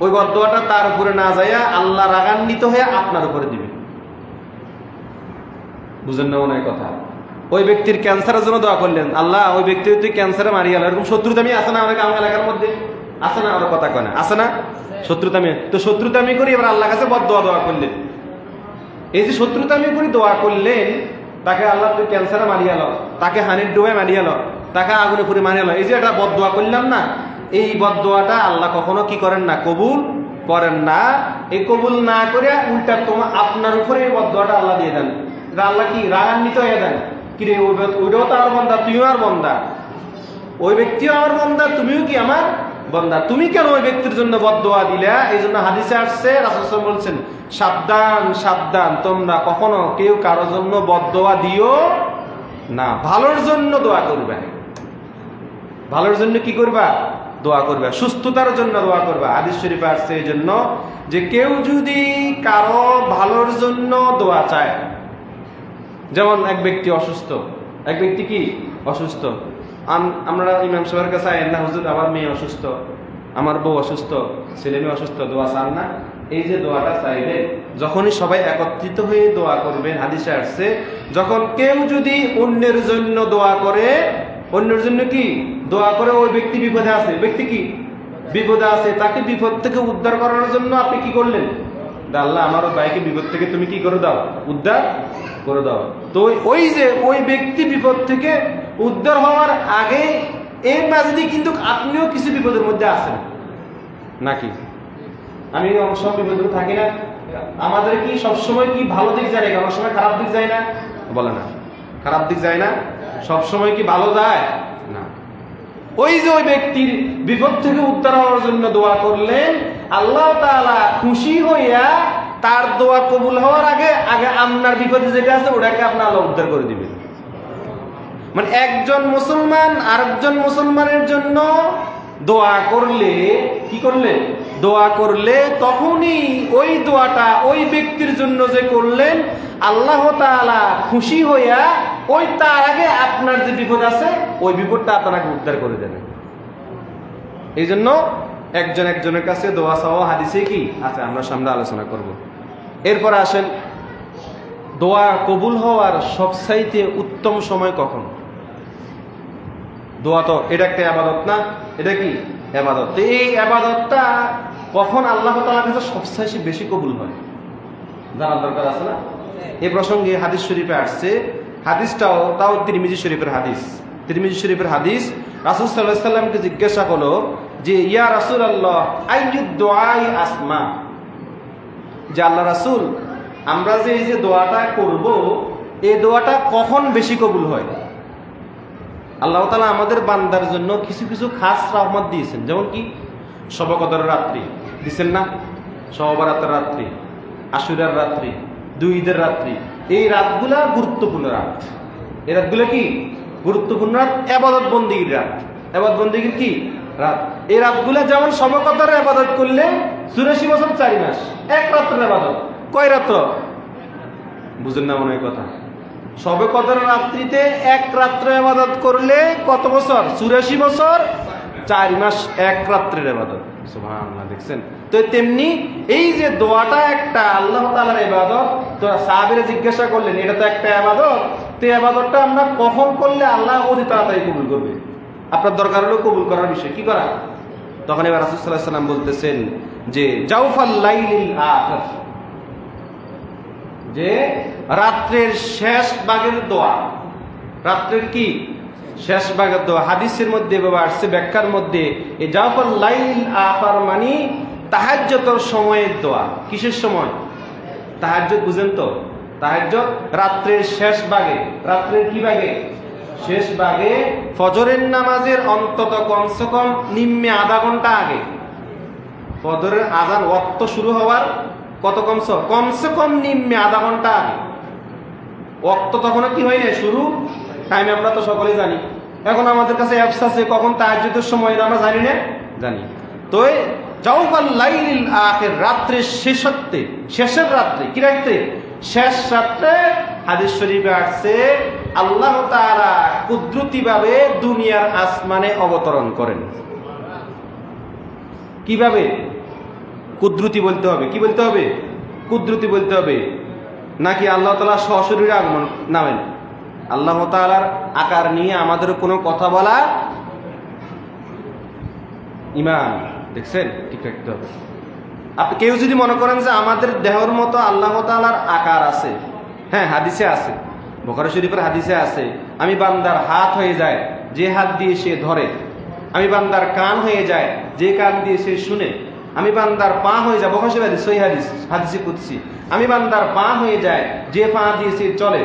ওই বদদোয়াটা তার উপরে না যাইয়া আল্লাহ রাগান্বিত হয়ে আপনার উপরে দিবেন। বুঝেন না মনে হয় কথা? ওই ব্যক্তির ক্যান্সারের জন্য দোয়া করলেন, আল্লাহ ওই ব্যক্তি তুই ক্যান্সারে মারিয়ে গেল, এরকম শত্রুতামি আছে না অনেক আমার এলাকার মধ্যে? আছে না? ওরা কথা কয় না, আছে না শত্রুতামি? তো শত্রুতামি করি এবার আল্লাহ কাছে বদদোয়া দোয়া করলেন। এই যে শত্রুতামি করে দোয়া করলেন, তাকে আল্লাহ তুই ক্যান্সারে মারিয়ে গেল, তাকে হানির ডোবে মারিয়ে গেল, তাকে আগুনে পুড়ে মারিয়ে গেল, এই যে এটা বদদোয়া করলাম না, এই বদদোয়াটা আল্লাহ কখনো কি করেন না? কবুল করেন না। এই কবুল না করে উল্টা তোমার আপনার উপরে এই বদদোয়াটা আল্লাহ দিয়ে দেন। আল্লাহ কি রাগান্বিত হয়ে দেন, কি রে ওইটাও তো আমার বান্দা, তুমিও আর বান্দা, ওই ব্যক্তিও আমার বান্দা, তুমিও কি আমার বান্দা, তুমি কেন ওই ব্যক্তির জন্য বদদোয়া দিলা? এই জন্য হাদিসে আসছে, রাসূল সাল্লাল্লাহু আলাইহি ওয়াসাল্লাম বলছেন, সাবধান সাবধান, তোমরা কখনো কেউ কারোর জন্য বদদোয়া দিও না, ভালোর জন্য দোয়া করবে। ভালোর জন্য কি করবা? দোয়া করবা, সুস্থতার জন্য দোয়া করবা। হাদিস শরীফে আসছে এই জন্য যে কেউ যদি কারো ভালোর জন্য দোয়া চায়, যেমন এক ব্যক্তি অসুস্থ, এক ব্যক্তি কি অসুস্থ, আমরা ইমাম সাহেবের কাছে আইন না, হুজুর আমার মেয়ে অসুস্থ, আমার বউ অসুস্থ, ছেলে মেয়ে অসুস্থ, দোয়া চান না? এই যে দোয়াটা চাইলে যখনই সবাই একত্রিত হয়ে দোয়া করবে, হাদিসে আসছে যখন কেউ যদি অন্যের জন্য দোয়া করে, অন্যের জন্য কি দোয়া করে, ওই ব্যক্তি বিপদে আছে, ব্যক্তি কি বিপদে আছে, তাকে বিপদ থেকে উদ্ধার করার জন্য আপনি কি করলেন? আল্লাহ আমার ভাইকে বিপদ থেকে তুমি কি করে দাও? উদ্ধার করে দাও। তো ওই যে ওই ব্যক্তি বিপদ থেকে উদ্ধার হওয়ার আগে এর মাঝে কিন্তু আপনিও কিছু বিপদের মধ্যে আছেন নাকি? আমি সব বিপদে থাকি না? আমাদের কি সবসময় কি ভালো দিক যায় না? অনেক সময় খারাপ দিক যায় না? বলে না, খারাপ দিক যায় না? সবসময় কি ভালো যায় না? ওই যে ওই ব্যক্তির বিপদ থেকে উদ্ধার হওয়ার জন্য দোয়া করলেন, আল্লাহ তাআলা খুশি হইয়া তার দোয়া কবুল হওয়ার আগে আগে আপনার বিপদে যেটা আছে ওটাকে আপনার আল্লাহ উদ্ধার করে দিবেন। মানে একজন মুসলমান আরেকজন মুসলমানের জন্য দোয়া করলে কি করলে? দোয়া করলে তখনই ওই দোয়াটা ওই ব্যক্তির জন্য যে করলেন, আল্লাহ তাআলা খুশি হইয়া ওই তার আগে আপনার যে বিপদ আছে ওই বিপদটা আপনাকে উদ্ধার করে দেবেন। এই জন্য একজন একজনের কাছে দোয়া চাওয়া হাদিসে কি আছে, আমরা সামনে আলোচনা করব। এরপর আসেন, দোয়া কবুল হওয়ার সবচাইতে উত্তম সময় কখন? দোয়া তো এটা একটা ইবাদত না? এটা কি ইবাদত? এই ইবাদতটা কখন আল্লাহ তাআলার কাছে সবচাইতে বেশি কবুল হয় জানার দরকার আছে না? এই প্রসঙ্গে হাদিস শরীফে আসছে, হাদিসটাও তাও তিরমিজি শরীফের হাদিস। তিরমিজি শরীফের হাদিস, রাসূল সাল্লাল্লাহু আলাইহি ওয়াসাল্লামকে জিজ্ঞাসা করলো যে ইয়া রাসূলুল্লাহ আইয়ুদ দুআই আসমা, যে আল্লাহ রাসূল আমরা যে এই যে দোয়াটা করব এই দোয়াটা কখন বেশি কবুল হয়? আল্লাহ তাআলা আমাদের বান্দার জন্য কিছু কিছু খাস রহমত দিয়েছেন, যেমন কি শবে কদরের রাত্রি দিচ্ছেন না, শবে বরাতের রাত্রি, আশুরার রাত্রি, দুই ঈদের রাত্রি, এই রাতগুলা গুরুত্বপূর্ণ রাত। এই রাতগুলো কি গুরুত্বপূর্ণ রাত, ইবাদত বন্দেগীর রাত, ইবাদত বন্দেগীর কি রাত। এই রাতগুলা যেমন শবে কদরের ইবাদত করলে 84 বছর 4 মাস, এক রাত্রের ইবাদত। কয় রাত্র? বুঝেন না মনে হয় কথা? শবে কদরের রাত্রিতে এক রাত্রে ইবাদত করলে কত বছর? 84 বছর 4 মাস, এক রাত্রের ইবাদত। সুবহানাল্লাহ, দেখছেন তো? তেমনি এই যে দোয়াটা একটা আল্লাহ তাআলার ইবাদত, তো সাহাবীরা জিজ্ঞাসা করলেন এটা তো একটা ইবাদত, তো ইবাদতটা আমরা কখন করলে আল্লাহ অতি তাড়াতাড়ি কবুল করবে? আপনার দরকার হলো কবুল করার বিষয় কি করা? তখন এবার রাসূল সাল্লাল্লাহু আলাইহি ওয়াসাল্লাম বলতেছেন যে জাওফাল লাইলিল আখির, যে রাত্রের শেষ ভাগের দোয়া, রাত্রের কি শেষ ভাগের দোয়া। হাদিসের মধ্যে বাবা আসছে, ব্যাখ্যার মধ্যে এই জাওফাল লাইল আখার মানে তাহাজ্জুদের সময়ের দোয়া। কিসের সময়? তাহাজ্জুদ, বুঝেন তো? তাহাজ্জুদ রাত্রের শেষ ভাগে, রাত্রের কি ভাগে? শেষ ভাগে। ফজরের নামাজের অন্তত কমসে কম নিম্নে আধা ঘন্টা আগে, ফজরের আজান ওয়াক্ত শুরু হওয়ার কত কমসে কম নিম্নে আধা ঘন্টা আগে। ওয়াক্ত তখনও কি হয় না, শুরু টাইম আমরা তো সকলেই জানি। এখন আমাদের কাছে অ্যাপস আছে, কখন তাহাজ্জুদের সময় আমরা জানি না, জানি তো। জাওফাল লাইলিল আখির, রাত্রের শেষত্বে, শেষের রাত্রে, কি রাত্রে? শেষ রাত্রে। হাদিস শরীফে আসছে আল্লাহ তাআলা কুদরতিভাবে দুনিয়ার আসমানে অবতরণ করেন। কিভাবে? কুদরতি বলতে হবে। কি বলতে হবে? কুদরতি বলতে হবে। নাকি আল্লাহ তাআলা সশরীরে আগমন নামেন? আল্লাহ তাআলার আকার নিয়ে আমাদের কোনো কথা বলা ইমান, দেখছেন? ঠিক রাখতে হবে। আপনি কেউ যদি মনে করেন যে আমাদের দেহের মতো আল্লাহ তাআলার আকার আছে, হ্যাঁ হাদিসে আছে, বুখারী শরীফের হাদিসে আছে, আমি বান্দার হাত হয়ে যায় যে হাত দিয়ে সে ধরে, আমি বান্দার কান হয়ে যায় যে কান দিয়ে সে শুনে, আমি বান্দার পা হয়ে যায়, বুখারী শরীফের সহিহ হাদিস, হাদিসে কুদসি, আমি বান্দার পা হয়ে যায় যে পা দিয়ে সে চলে,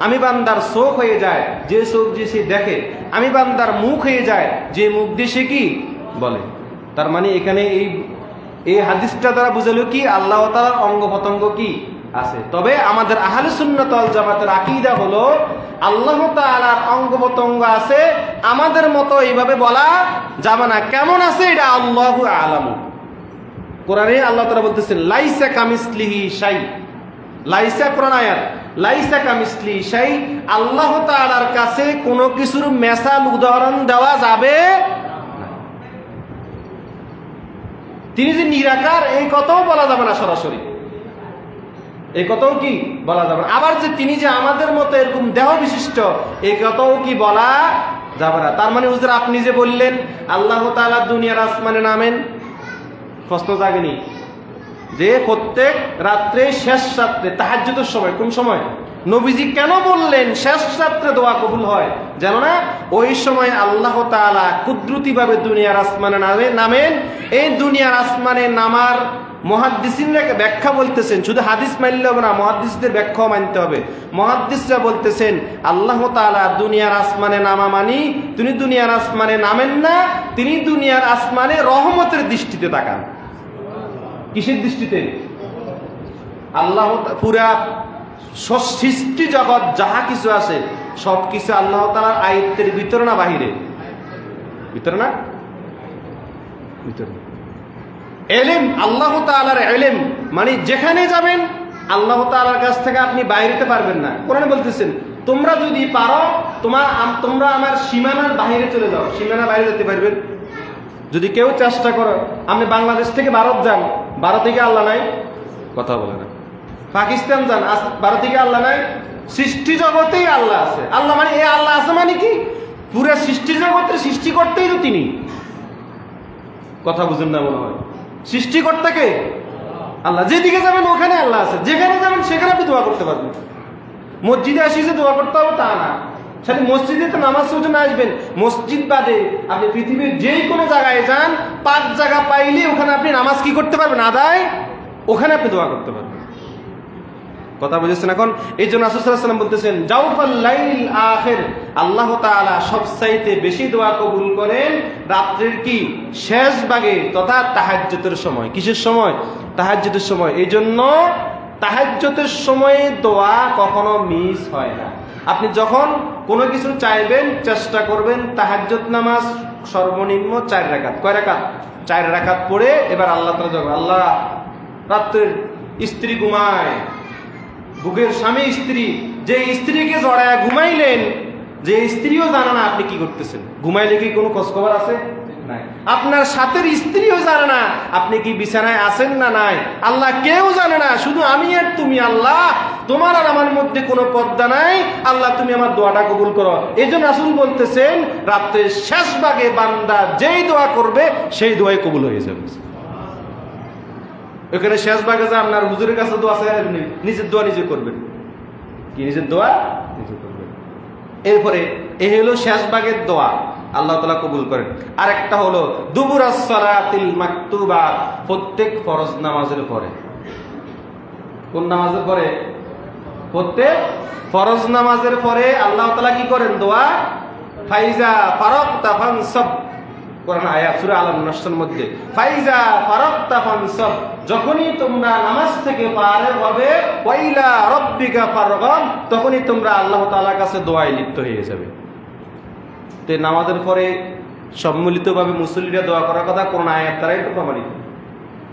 আমি বান্দার চোখ হয়ে যায় যে চোখ দিয়ে সে দেখে, আমি বান্দার মুখ হয়ে যায় যে মুখ দিয়ে সে কি বলে। তার মানে এখানে এই হাদিসটা দ্বারা বুঝালো কি আল্লাহ তাআলার অঙ্গ প্রত্যঙ্গ কি আছে। তবে আমাদের আহলে সুন্নাত ওয়াল জামাতের আকীদা হলো আল্লাহ তাআলার অঙ্গ প্রত্যঙ্গ আছে, আমাদের মতো এইভাবে বলা যাবে না। কেমন আছে এটা আল্লাহু আ'লামু। কোরআনে আল্লাহ তাআলা বলতেছেন লাইসা কামিসলিহি শাই, লাইসা কোরআন আয়াত, লাইসা কামিসলিহি শাই, আল্লাহ তাআলার কাছে কোনো কিছুর মেসাল উদাহরণ দেওয়া যাবে না। তিনি যে নিরাকার এই কথাও বলা যাবে না সরাসরি, এই কথাও কি বলা যাবে না। আবার যে তিনি যে আমাদের মতো এরকম দেহ বিশিষ্ট এই কথাও কি বলা যাবে না। তার মানে হুজুর আপনি যে বললেন আল্লাহ তাআলা দুনিয়ার আসমানে নামেন, প্রশ্ন জাগেনি যে প্রত্যেক রাত্রে শেষ রাত্রে তাহাজ্জুদের সময়, কোন সময়? নবীজি কেন বললেন শেষ রাত্রে দোয়া কবুল হয়? জানো না? ওই সময় আল্লাহ তাআলা কুদরতিভাবে দুনিয়ার আসমানে নামেন। এই দুনিয়ার আসমানে নামার মুহাদ্দিসিনরা ব্যাখ্যা বলতেছেন, শুধু হাদিস মানলে হবে না, মুহাদ্দিসদের ব্যাখ্যাও মানতে হবে। মুহাদ্দিসরা বলতেছেন আল্লাহ তাআলা দুনিয়ার আসমানে নামা মানি তিনি দুনিয়ার আসমানে নামেন না, তিনি দুনিয়ার আসমানে রহমতের দৃষ্টিতে তাকান। কিসের দৃষ্টিতে? আল্লাহ পুরা সৃষ্টি জগৎ যাহা কিছু আছে সব কিছু আল্লাহ তাআলার আয়ত্তের ভিতরে না বাহিরে? ভিতরে না? ভিতরে। ইলম, আল্লাহ তাআলার ইলম মানে যেখানে যাবেন আল্লাহ তাআলার কাছ থেকে আপনি বাইরেতে পারবেন না। কোরআনে বলতেছেন তোমরা যদি পারো তোমরা আমার সীমানার বাইরে চলে যাও, সীমানার বাইরে যেতে পারবেন। যদি কেউ চেষ্টা করো, আপনি বাংলাদেশ থেকে ভারত যান, ভারতে কি আল্লাহ নাই? কথা বলে না। পাকিস্তান যান, ভারতে কি আল্লাহ নাই? সৃষ্টি জগতেই আল্লাহ আছে। আল্লাহ মানে এই আল্লাহ আছে মানে কি পুরো সৃষ্টি জগতের সৃষ্টি করতেই তো তিনি। কথা বুঝুন না মনে হয়? সৃষ্টিকর্তাকে আল্লাহ, যেদিকে যাবেন ওখানে আল্লাহ আছে, যেখানে যাবেন সেখানে আপনি দোয়া করতে পারবেন। মসজিদে আসি যে দোয়া করতে হবে তা না, সাথে মসজিদে তো নামাজ জন্য আসবেন। মসজিদ বাদে আপনি পৃথিবীর যেই কোনো জায়গায় যান, 5 জায়গা পাইলে ওখানে আপনি নামাজ কি করতে পারবেন? আদায়। ওখানে আপনি দোয়া করতে পারবেন। কথা বুঝেছেন? এখন এই জন্য রাসূল সাল্লাল্লাহু আলাইহি ওয়াসাল্লাম বলতেছেন জাওফাল লাইল আখির, আল্লাহ তাআলা সবচাইতে বেশি দোয়া কবুল করেন রাত্রির কি শেষ ভাগে তথা তাহাজ্জুদের সময়। কিসের সময়? তাহাজ্জুদের সময়। এই জন্য তাহাজ্জুদের সময়ে দোয়া কখনো মিস হয় না। আপনি যখন কোনো কিছু চাইবেন চেষ্টা করবেন তাহাজ্জুদ নামাজ সর্বনিম্ন 4 রাকাত। কয় রাকাত? 4 রাকাত পড়ে এবার আল্লাহ তাআলা যাবে। আল্লাহ, রাত্রের স্ত্রী ঘুমায়, বুকের স্বামী স্ত্রী, যে স্ত্রীকে জড়ায় ঘুমাইলেন, যে স্ত্রীও জানে না আপনি কি করতেছেন, ঘুমাইলে কি কোনো খোঁজখবর আছে? নাই। আপনার সাথের স্ত্রীও জানে না আপনি কি বিছানায় আছেন না নাই, আল্লাহ কেউ জানে না, শুধু আমি আর তুমি। আল্লাহ, তোমার আর আমার মধ্যে কোনো পর্দা নাই, আল্লাহ তুমি আমার দোয়াটা কবুল করো। এই জন্য রাসূল বলতেছেন রাত্রের শেষ ভাগে বান্দা যেই দোয়া করবে সেই দোয়াই কবুল হয়ে যাবে। ওখানে শেষ ভাগে যে আপনার হুজুরের কাছে দোয়া চাইবেন, নিজের দোয়া নিজে করবেন। কি নিজের দোয়া নিজে করবেন। এরপরে এই হলো শেষ ভাগের দোয়া, আল্লাহ তাআলা কবুল করেন। আরেকটা হলো দুবুরাস সালাতিল মাকতুবা, প্রত্যেক ফরজ নামাজের পরে। কোন নামাজের পরে? প্রত্যেক ফরজ নামাজের পরে আল্লাহ তাআলা কি করেন? দোয়া। ফাইজা ফারাগতা ফানসাব, কোরআন আয়াত সূরা আল-নাসর মধ্যে, ফাইজা ফারাগতা ফানসাব, যখনই তোমরা নামাজ থেকে ফারেগ হবে, ওয়াইলা রাব্বিকা ফারগাম, তখনই তোমরা আল্লাহ তাআলার কাছে দোয়ায় লিপ্ত হয়ে যাবে। তো নামাজের পরে সম্মিলিতভাবে মুসল্লিরা দোয়া করার কথা কোরআন আয়াত দ্বারাই তো প্রমাণিত,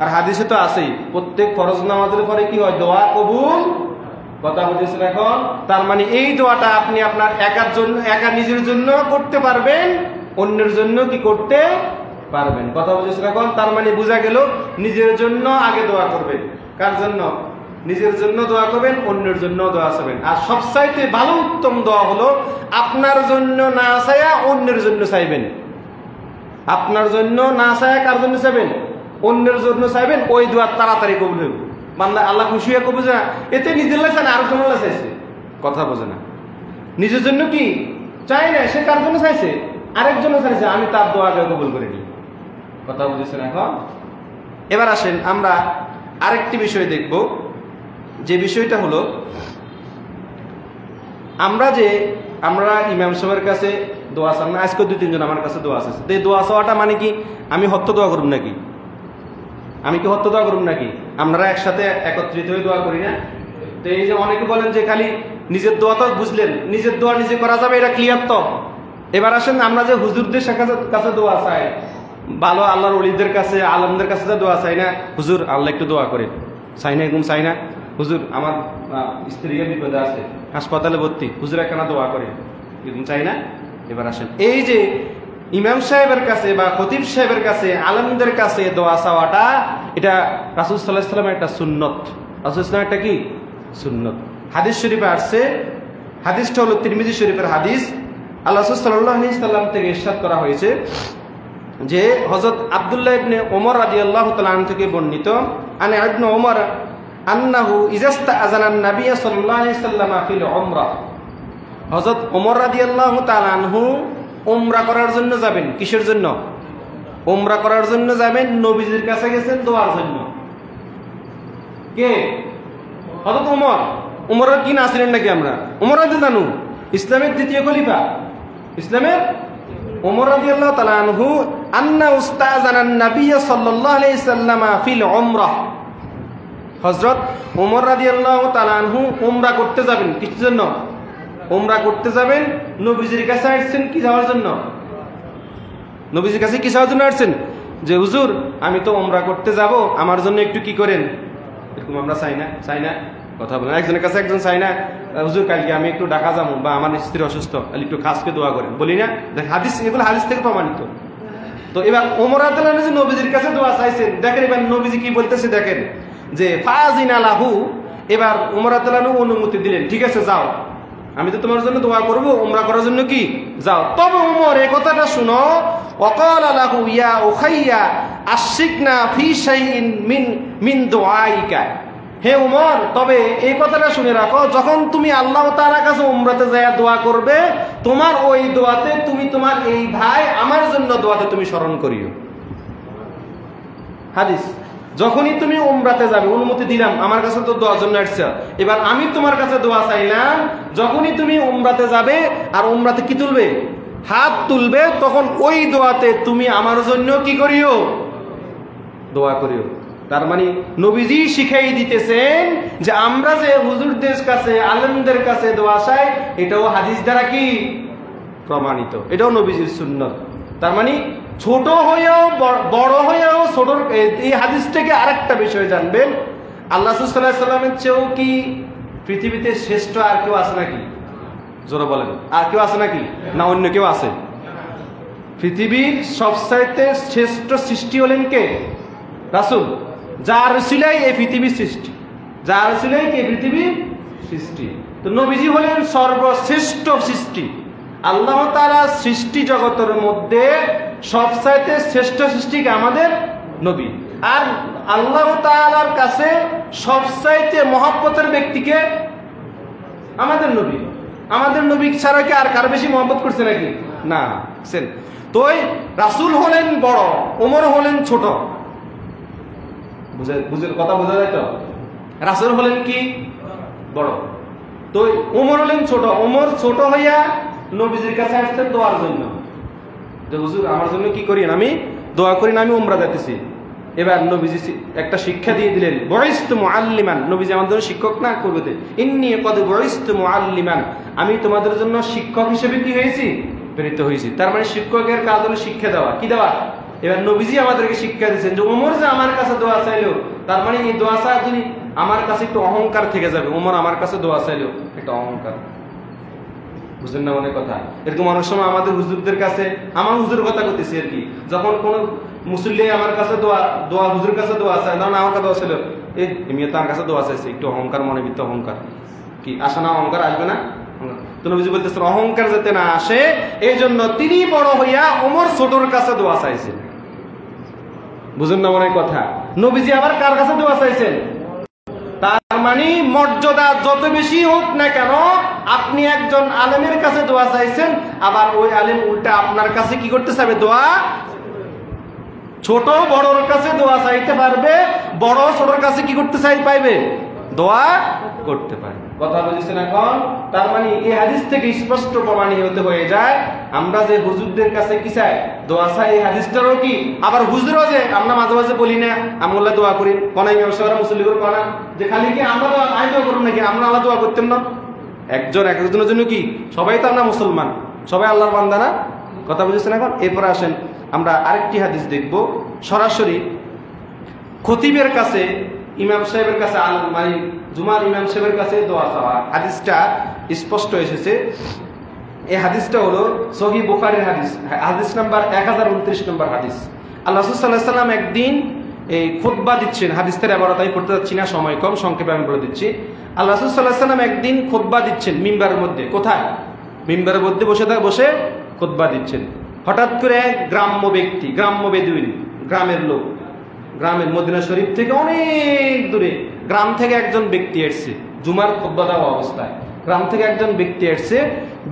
আর হাদিসে তো আছেই প্রত্যেক ফরজ নামাজের পরে কি হয়? দোয়া কবুল। কথা বলতেছেন এখন। তার মানে এই দোয়াটা আপনি আপনার একা নিজের জন্য করতে পারবেন, অন্যের জন্য কি করতে পারবেন। কথা বলতেছেন এখন। তার মানে বোঝা গেল নিজের জন্য আগে দোয়া করবেন। কার জন্য? নিজের জন্য দোয়া করবেন, অন্যের জন্য দোয়া চাইবেন। আর সবচাইতে ভালো উত্তম দোয়া হলো আপনার জন্য না চাইয়া অন্যের জন্য চাইবেন। আপনার জন্য না চাইয়া কার জন্য চাইবেন? অন্যের জন্য চাইবেন। ওই দোয়া তাড়াতাড়ি কবুল হবে। বান্দা আল্লাহ খুশি হয়ে কবুল না, এতে নিজের চায় না, আরেকজনের চাইছে। কথা বোঝে না। নিজের জন্য কি চাই না, সে কার জন্য চাইছে? আরেকজনে চাইছে, আমি তার দোয়াকে কবুল করে নিই। কথা বুঝেছেন এখন। এবার আসেন আমরা আরেকটি বিষয় দেখব, যে বিষয়টা হলো আমরা ইমাম সাহেবের কাছে দোয়া চান না। আজকে 2-3 জন আমার কাছে দোয়া আছে। তো এই দোয়া চাওয়াটা মানে কি আমি হত্য দোয়া করুন নাকি? আমি কি হত্য দোয়া করুন নাকি? আমরা একসাথে একত্রিত হয়ে দোয়া করি না? তো এই যে অনেকে বলেন যে খালি নিজের দোয়া তো বুঝলেন, নিজের দোয়া নিজে করা যাবে, এটা ক্লিয়ার তো। এবার আসেন আমরা যে হুজুরদের কাছে দোয়া চাই, ভালো আল্লাহর ওলিদের কাছে, আলমদের কাছে যে দোয়া চাই না, হুজুর আল্লাহ একটু দোয়া করে, চাই না? এরকম চাই না? হুজুর আমার স্ত্রীকে বিপদে আছে, হাসপাতালে ভর্তি, হুজুর একখানা দোয়া করে, এরকম চাই না? এবার আসেন এই যে ইমাম সাহেবের কাছে বা খতিব সাহেবের কাছে, আলমদের কাছে দোয়া চাওয়াটা, এটা রাসূল সাল্লাল্লাহু আলাইহি ওয়াসাল্লামের একটা সুন্নত। রাসূল সাল্লাল্লাহু একটা কি সুন্নত। হাদিস শরীফে আসছে, হাদিসটা হলো তিরমিজি শরীফের হাদিস। আল্লাহ রাসূল সাল্লাল্লাহু আলাইহি ওয়াসাল্লাম থেকে ইরশাদ করা হয়েছে যে হযরত আব্দুল্লাহ ইবনে ওমর রাদিয়াল্লাহু তাআলা আনহু থেকে বর্ণিত, আন ইবনে ওমর আন্নাহু ইজাস্তাআযানান নবী সাল্লাল্লাহু আলাইহি ওয়াসাল্লাম ফিল উমরা। হযরত ওমর রাদিয়াল্লাহু তাআলা আনহু উমরা করার জন্য যাবেন। কিসের জন্য? উমরা করার জন্য যাবেন। নবীজির কাছে গেছেন দোয়ার জন্য। কে? হযরত ওমর। ওমরের কি না ছিলেন নাকি আমরা? ওমর রাদিয়াল্লাহু আনহু ইসলামের দ্বিতীয় খলিফা। ইসলামের ওমর রাদিয়াল্লাহু তাআলা আনহু আন্না উস্তাযানান নবী সাল্লাল্লাহু আলাইহি ওয়াসাল্লাম ফিল উমরা। হযরত ওমর রাদিয়াল্লাহু তাআলা আনহু উমরা করতে যাবেন। কিসের জন্য? উমরা করতে যাবেন। নবীজির কাছে আসছেন কি যাওয়ার জন্য? নবীজির কাছে কি যাওয়ার জন্য আসছেন? যে হুজুর আমি তো উমরা করতে যাব, আমার জন্য একটু কি করেন। এরকম আমরা চাই না? চাই না? কথা বলেন। একজনের কাছে একজন চাই না, হুজুর কালকে আমি একটু ঢাকা যাবো বা আমার স্ত্রী অসুস্থ, একটু খাসকে দোয়া করেন, বলি না? হাদিস, এগুলো হাদিস থেকে প্রমাণিত। তো এবার ওমর রাদিয়াল্লাহু আনহু নবীজির কাছে দোয়া চাইছেন। দেখেন এবার নবীজি কি বলতেছে, দেখেন যে ফাজিনা লাহু। এবার ওমর রাদিয়াল্লাহু আনহু অনুমতি দিলেন, ঠিক আছে যাও, আমি তো তোমার জন্য দোয়া করব, উমরা করার জন্য কি যাও। তবে ওমর এই কথাটা শুনো, ওয়াকালা লাহু ইয়া উখাইয়া আশিকনা ফি শাইইন মিন দুআইকা। হে ওমর, তবে এই কথাটা শুনে রাখো, যখন তুমি আল্লাহ তাআলার কাছে উমরাতে যায়া দোয়া করবে, তোমার ওই দোয়াতে তুমি তোমার এই ভাই আমার জন্য দোয়াতে তুমি স্মরণ করিও। হাদিস। যখনই তুমি উমরাতে যাবে, অনুমতি দিলাম, আমার কাছে তো দোয়ার জন্য আসছে, এবার আমি তোমার কাছে দোয়া চাইলাম, যখনই তুমি উমরাতে যাবে আর উমরাতে কি তুলবে? হাত তুলবে, তখন ওই দোয়াতে তুমি আমার জন্য কি করিও? দোয়া করিও। তার মানে নবীজি শিখাই দিতেছেন যে আমরা যে হুজুরদের কাছে, আলেমদের কাছে দোয়া চাই, এটাও হাদিস দ্বারা কি প্রমাণিত, এটাও নবীজির সুন্নত। তার মানে ছোট হয়েও বড় হয়েও ছোট। এই হাদিস থেকে আরেকটা বিষয় জানবেন, আল্লাহ সাল্লাল্লাহু আলাইহি ওয়াসাল্লামের চেয়েও কি পৃথিবীতে শ্রেষ্ঠ আর কেউ আছে নাকি? জোরে বলেন, আর কেউ আছে নাকি? না অন্য কেউ আছে? পৃথিবীর সবচাইতে শ্রেষ্ঠ সৃষ্টি হলেন কে? রাসূল। যার উসিলায় এই পৃথিবীর সৃষ্টি, যার উসিলায় কি পৃথিবীর সৃষ্টি। তো নবীজি হলেন সর্বশ্রেষ্ঠ সৃষ্টি। আল্লাহ তাআলা সৃষ্টি জগতের মধ্যে সবচাইতে শ্রেষ্ঠ সৃষ্টিকে আমাদের নবী। আর আল্লাহ তাআলার কাছে সবচাইতে মহব্বতের ব্যক্তিকে আমাদের নবী। আমাদের নবী ছাড়া কি আর কার বেশি মহব্বত করছে নাকি? না। তো রাসূল হলেন বড়, ওমর হলেন ছোট। বুঝের কথা বোঝা যায় তো? রাসূল হলেন কি বড়, তো ওমর হলেন ছোট। ওমর ছোট হইয়া নবীজির কাছে আসছেন দোয়ার জন্য, যে হুজুর আমার জন্য কি করি, আমি দোয়া করি না, আমি উমরা যাইতেছি। এবার নবীজি একটা শিক্ষা দিয়ে দিলেন, বুইস্তু মুআল্লিমান। নবীজি আমাদের জন্য শিক্ষক না করবে, ইন্নী ক্বাদ বুইস্তু মুআল্লিমান, আমি তোমাদের জন্য শিক্ষক হিসেবে কি হয়েছি, প্রেরিত হয়েছি। তার মানে শিক্ষকের কাজ হলো শিক্ষা দেওয়া। কি দেওয়া? এবার নবীজি আমাদেরকে শিক্ষা দিচ্ছেন যে ওমর যে আমার কাছে দোয়া চাইলো, তার মানে এই দোয়া চাই যদি আমার কাছে একটু অহংকার থেকে যাবে। ওমর আমার কাছে দোয়া চাইলো, একটা অহংকার। বুঝলেন না মনে কথা? এরকম অনেক সময় আমাদের হুজুরদের কাছে, আমার হুজুর কথা করতেছি আর কি, যখন কোন মুসল্লি আমার কাছে দোয়া হুজুর কাছে দোয়া চায়, ধরেন আমার কাছে দোয়া ছিল, এই এমনি তো আমার কাছে দোয়া চাইছে, একটু অহংকার, মনে ভিত্তি অহংকার, কি আসে না? অহংকার আসবে না? তো নবীজি বলতেছেন অহংকার যাতে না আসে এই জন্য তিনি বড় হইয়া ওমর ছোটর কাছে দোয়া চাইছেন। বুঝলেন না মনে কথা? নবীজি আবার কার কাছে দোয়া চাইছেন? তার মানে মর্যাদা যত বেশি হোক না কেন, আপনি একজন আলেমের কাছে দোয়া চাইছেন, আবার ওই আলেম উল্টা আপনার কাছে কি করতে চাইবে? দোয়া। ছোট বড়র কাছে দোয়া চাইতে পারবে, বড় ছোটর কাছে কি করতে পাইবে? দোয়া করতে পারবে। কথা বুঝেছেন এখন? তার মানে এই হাদিস থেকে স্পষ্ট প্রমাণিত হয়ে যায় আমরা যে হুজুরদের কাছে কি চাই, দোয়া চাই, এই হাদিসটারও কি। আবার হুজুরও যে আমরা মাঝে মাঝে বলি না আমরা দোয়া করি, কোনাই ব্যবসা মুসল্লি করে কোনা, যে খালি কি আমরা দোয়া করুন নাকি, আমরা আল্লাহ দোয়া করতাম না? একজন এক একজনের জন্য কি, সবাই তো আমরা মুসলমান, সবাই আল্লাহর বান্দা না? কথা বুঝেছেন এখন? এরপরে আসেন আমরা আরেকটি হাদিস দেখব, সরাসরি খতিবের কাছে, ইমাম সাহেবের কাছে, মানে জুমার ইমাম সাহেবের কাছে দোয়া চাওয়া। হাদিসটা স্পষ্ট এসেছে। এই হাদিসটা হলো সহিহ বুখারীর হাদিস, হাদিস নাম্বার 1029 নম্বর হাদিস। আল্লাহ রাসূল সাল্লাল্লাহু আলাইহি ওয়াসাল্লাম একদিন এই খুতবা দিচ্ছেন, হাদিসটার আবার তাই পড়তে যাচ্ছি না, সময় কম, সংক্ষেপে আমি বলে দিচ্ছি। আল্লাহ রাসূল সাল্লাল্লাহু আলাইহি ওয়াসাল্লাম একদিন খুতবা দিচ্ছেন মিম্বারের মধ্যে। কোথায়? মিম্বারের মধ্যে বসে খুতবা দিচ্ছেন। হঠাৎ করে এক গ্রাম্য ব্যক্তি, গ্রাম্য বেদুইন, গ্রামের লোক, গ্রামের মদিনা শরীফ থেকে অনেক দূরে গ্রাম থেকে একজন ব্যক্তি এসছে জুমার খুতবা দেওয়া অবস্থায়। গ্রাম থেকে একজন ব্যক্তি এসছে,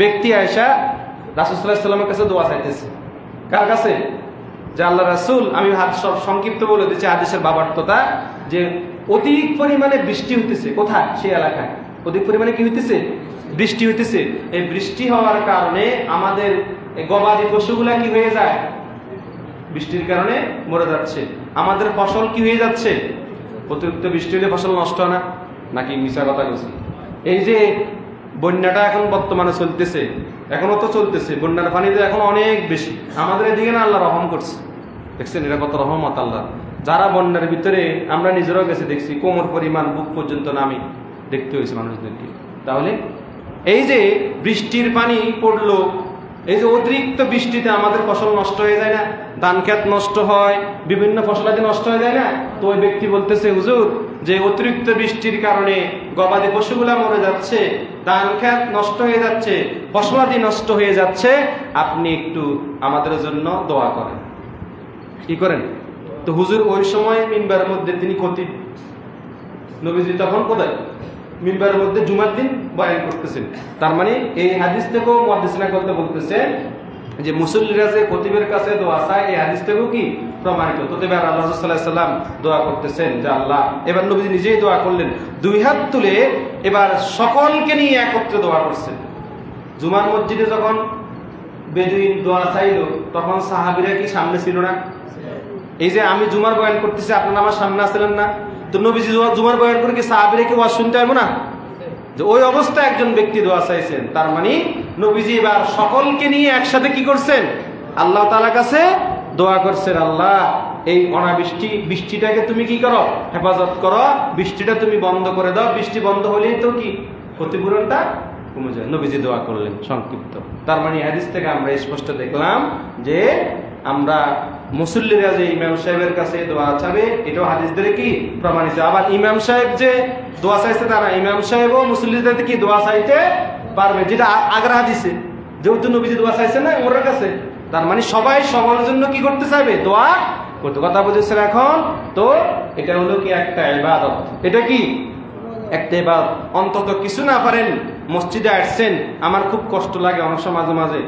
ব্যক্তি আয়েশা রাসূল সাল্লাল্লাহু আলাইহি ওয়াসাল্লামের কাছে দোয়া চাইতেছে। কার কাছে? যে আল্লাহ রাসূল, আমি সব সংক্ষিপ্ত বলে দিচ্ছি হাদিসের বাবার্থতা, যে অধিক পরিমাণে বৃষ্টি হইতেছে। কোথায়? সেই এলাকায় অধিক পরিমাণে কি হইতেছে? বৃষ্টি হইতেছে। এই বৃষ্টি হওয়ার কারণে আমাদের গবাদি পশুগুলা কি হয়ে যায়? বৃষ্টির কারণে মরে যাচ্ছে। আমাদের ফসল কি হয়ে যাচ্ছে? অতিরিক্ত বৃষ্টি হলে ফসল নষ্ট হয় না? নাকি মিছা কথা বলছি? এই যে বন্যাটা এখন বর্তমানে চলতেছে, এখনো তো চলতেছে, বন্যার পানি তো এখন অনেক বেশি। আমাদের এদিকে না আল্লাহ রহম করছে, দেখছেন এটা কত রহমত আল্লাহ। যারা বন্যার ভিতরে, আমরা নিজেরাও গেছে দেখছি, কোমর পরিমাণ বুক পর্যন্ত নামি দেখতে হয়েছে মানুষদেরকে। তাহলে এই যে বৃষ্টির পানি পড়লো, এই যে অতিরিক্ত বৃষ্টিতে আমাদের ফসল নষ্ট হয়ে যায় না? ধান ক্ষেত নষ্ট হয়, বিভিন্ন ফসলাদি নষ্ট হয়ে যায় না? তো ওই ব্যক্তি বলতেছে হুজুর, যে অতিরিক্ত বৃষ্টির কারণে গবাদি পশুগুলা মরে যাচ্ছে, ধান ক্ষেত নষ্ট হয়ে যাচ্ছে, ফসলাদি নষ্ট হয়ে যাচ্ছে, আপনি একটু আমাদের জন্য দোয়া করেন। কি করেন? তো হুজুর ওই সময় মিম্বারের মধ্যে তিনি খতিব, নবীজি তখন কোথায়? মিম্বারের মধ্যে জুমার দিন বয়ান করতেছেন। তার মানে এই হাদিস থেকেও মুহাদ্দিসিনা করতে বলতেছে যে মুসল্লিরা যে খতিবের কাছে দোয়া চায়, এই হাদিস থেকেও কি প্রমাণিত। তো এবার আল্লাহ রাসূল সাল্লাল্লাহু আলাইহি ওয়াসাল্লাম দোয়া করতেছেন যে আল্লাহ, এবার নবীজি নিজেই দোয়া করলেন, দুই হাত তুলে এবার সকলকে নিয়ে একত্রে দোয়া করছেন। জুমার মসজিদে যখন বেদুইন দোয়া চাইলো, তখন সাহাবীরা কি সামনে ছিল না? এই যে আমি জুমার বয়ান করতেছি, আপনারা আমার সামনে আসলেন না? তো নবীজি জুমার বয়ান করে কি সাহাবীরা কি ওয়াজ শুনতে পারবো না? যে ওই অবস্থায় একজন ব্যক্তি দোয়া চাইছেন, তার মানে নবীজি এবার সকলকে নিয়ে একসাথে কি করছেন? আল্লাহ তাআলার কাছে দোয়া করছেন, আল্লাহ এই বৃষ্টিটাকে তুমি কি করো? হেফাজত করো, বৃষ্টিটা তুমি বন্ধ করে দাও। বৃষ্টি বন্ধ হলেই তো কি ক্ষতিপূরণটা কমে যায়। নবীজি দোয়া করলেন সংক্ষিপ্ত। তার মানে হাদিস থেকে আমরা স্পষ্ট দেখলাম যে আমরা মুসল্লিরা যে ইমাম সাহেবের কাছে দোয়া চাবে, এটাও হাদিস ধরে কি প্রমাণিত। আবার ইমাম সাহেব যে দোয়া চাইছে তারা, ইমাম সাহেবও মুসল্লিদের কি দোয়া চাইতে পারবে, যেটা আগের হাদিসে যেহেতু নবীজি দোয়া চাইছে না ওমরের কাছে, তার মানে সবাই সবার জন্য কি করতে চাইবে? দোয়া করতে। কথা বুঝেছেন এখন? তো এটা হলো কি একটা ইবাদত। এটা কি একটা ইবাদত। অন্তত কিছু না পারেন, মসজিদে আসছেন, আমার খুব কষ্ট লাগে অনেক সময় মাঝে মাঝে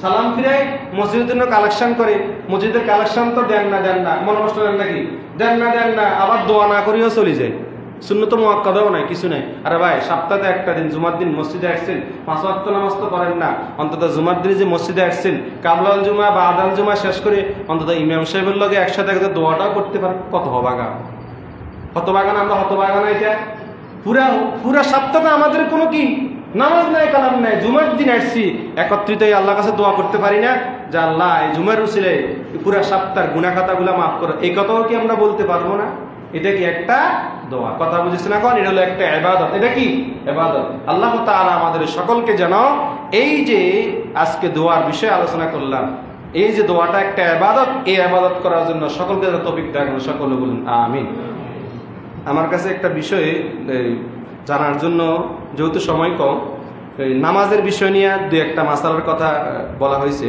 সালাম ফিরাই মসজিদের জন্য কালেকশন করে, মসজিদের কালেকশন তো দেন না, মনে কষ্ট দেন নাকি? দেন না, আবার দোয়া না করিও চলে যায়। সুন্নত মুআক্কাদাও নাই, কিছু নাই। আরে ভাই, সপ্তাহে একটা দিন জুমার দিন মসজিদে আসছেন, 5 ওয়াক্ত নামাজ তো করেন না, অন্তত জুমার দিনে যে মসজিদে আসছেন কাবলাল জুমা বা আদাল জুমা শেষ করে অন্তত ইমাম সাহেবের লগে একসাথে একসাথে দোয়াটাও করতে পারেন। কত হতবাগান আমরা হতবাগান। এটা পুরা সপ্তাহে আমাদের কোনো কি নামাজ নাই, কালাম নাই, জুমার দিন আসছি একত্রিত আল্লাহর কাছে দোয়া করতে পারি না যে আল্লাহ এই জুমার উসিলে পুরা সপ্তাহের গুনাহ খাতাগুলো মাফ করো? এই কথাও কি আমরা বলতে পারবো না? এটা কি একটা দোয়া? কথা বুঝেছেন এখন? এটা হলো একটা ইবাদত। এটা কি ইবাদত? আল্লাহ তাআলা আমাদের সকলকে যেন এই যে আজকে দোয়ার বিষয়ে আলোচনা করলাম, এই যে দোয়াটা একটা ইবাদত, এই ইবাদত করার জন্য সকলকে যেন তৌফিক দান করেন। সকলে বলুন আমিন। আমার কাছে একটা বিষয় জানার জন্য, যেহেতু সময় কম, নামাজের বিষয় নিয়ে দু একটা মাসালার কথা বলা হয়েছে।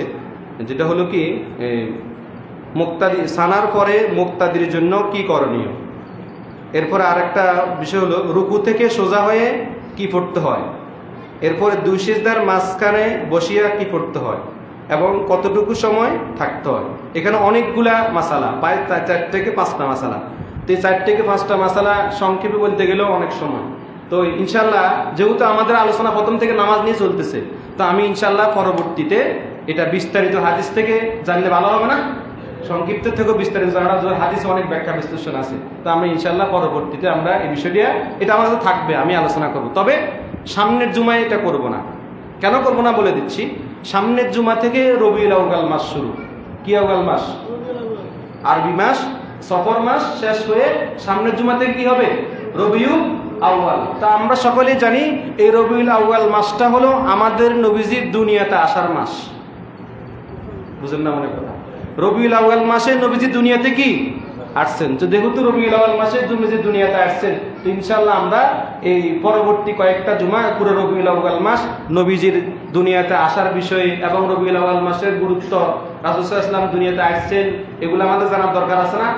যেটা হলো কি, মুক্তাদি সানার পরে মুক্তাদির জন্য কি করণীয়। এরপরে আরেকটা বিষয় হলো রুকু থেকে সোজা হয়ে কি পড়তে হয়। এরপরে 2 সিজদার মাঝখানে বসিয়া কি পড়তে হয় এবং কতটুকু সময় থাকতে হয়। এখানে অনেকগুলা মাসালা, প্রায় 4 থেকে 5টা মাসালা। তো এই 4 থেকে 5টা মাসালা সংক্ষেপে বলতে গেলেও অনেক সময়। তো ইনশাল্লাহ যেহেতু আমাদের আলোচনা প্রথম থেকে নামাজ নিয়ে চলতেছে, তো আমি ইনশাল্লাহ পরবর্তীতে এটা বিস্তারিত হাদিস থেকে জানলে ভালো হবে না? সংক্ষিপ্ত থেকেও বিস্তারিত জানা, হাদিসে অনেক ব্যাখ্যা বিশ্লেষণ আছে। তো আমরা ইনশাল্লাহ পরবর্তীতে আমরা এই বিষয়টা, এটা আমাদের থাকবে, আমি আলোচনা করব। তবে সামনের জুমায় এটা করব না। কেন করব না বলে দিচ্ছি। সামনের জুমা থেকে রবিউল আউয়াল মাস শুরু। কি আউয়াল মাস? আরবি মাস, সফর মাস শেষ হয়ে সামনের জুমা থেকে কি হবে? রবিউল আউয়াল। তা আমরা সকলেই জানি এই রবিউল আউয়াল মাসটা হলো আমাদের নবীজির দুনিয়াতে আসার মাস। বুঝেন না মনে কথা? রবিউল আউয়াল মাসে নবীজি দুনিয়াতে কি আসছেন। তো যেহেতু রবিউল আউয়াল মাসে নবীজি দুনিয়াতে আসছেন, তো ইনশাআল্লাহ আমরা এই পরবর্তী কয়েকটা জুমা পুরো রবিউল আউয়াল মাস নবীজির দুনিয়াতে আসার বিষয়ে এবং রবিউল আউয়াল মাসের গুরুত্ব, রাসূল সাল্লাল্লাহু আলাইহি ওয়াসাল্লাম দুনিয়াতে আসছেন, এগুলো আমাদের জানার দরকার আছে না?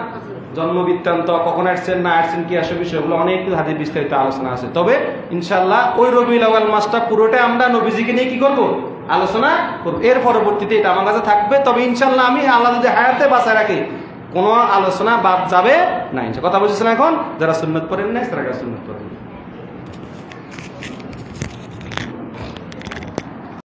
জন্ম বৃত্তান্ত, কখন আসছেন না আসছেন, কি আসে বিষয়গুলো অনেক হাদিস বিস্তারিত আলোচনা আছে। তবে ইনশাআল্লাহ ওই রবিউল আউয়াল মাসটা পুরোটা আমরা নবীজিকে নিয়ে কি করব? আলোচনা করব। এর পরবর্তীতে এটা আমার কাছে থাকবে। তবে ইনশাআল্লাহ আমি আল্লাহ যদি হায়াতে বাঁচায় রাখি, কোনো আলোচনা বাদ যাবে না। কথা বুঝেছেন এখন? যারা সুন্নত পড়েন না তারা সুন্নত পড়েন।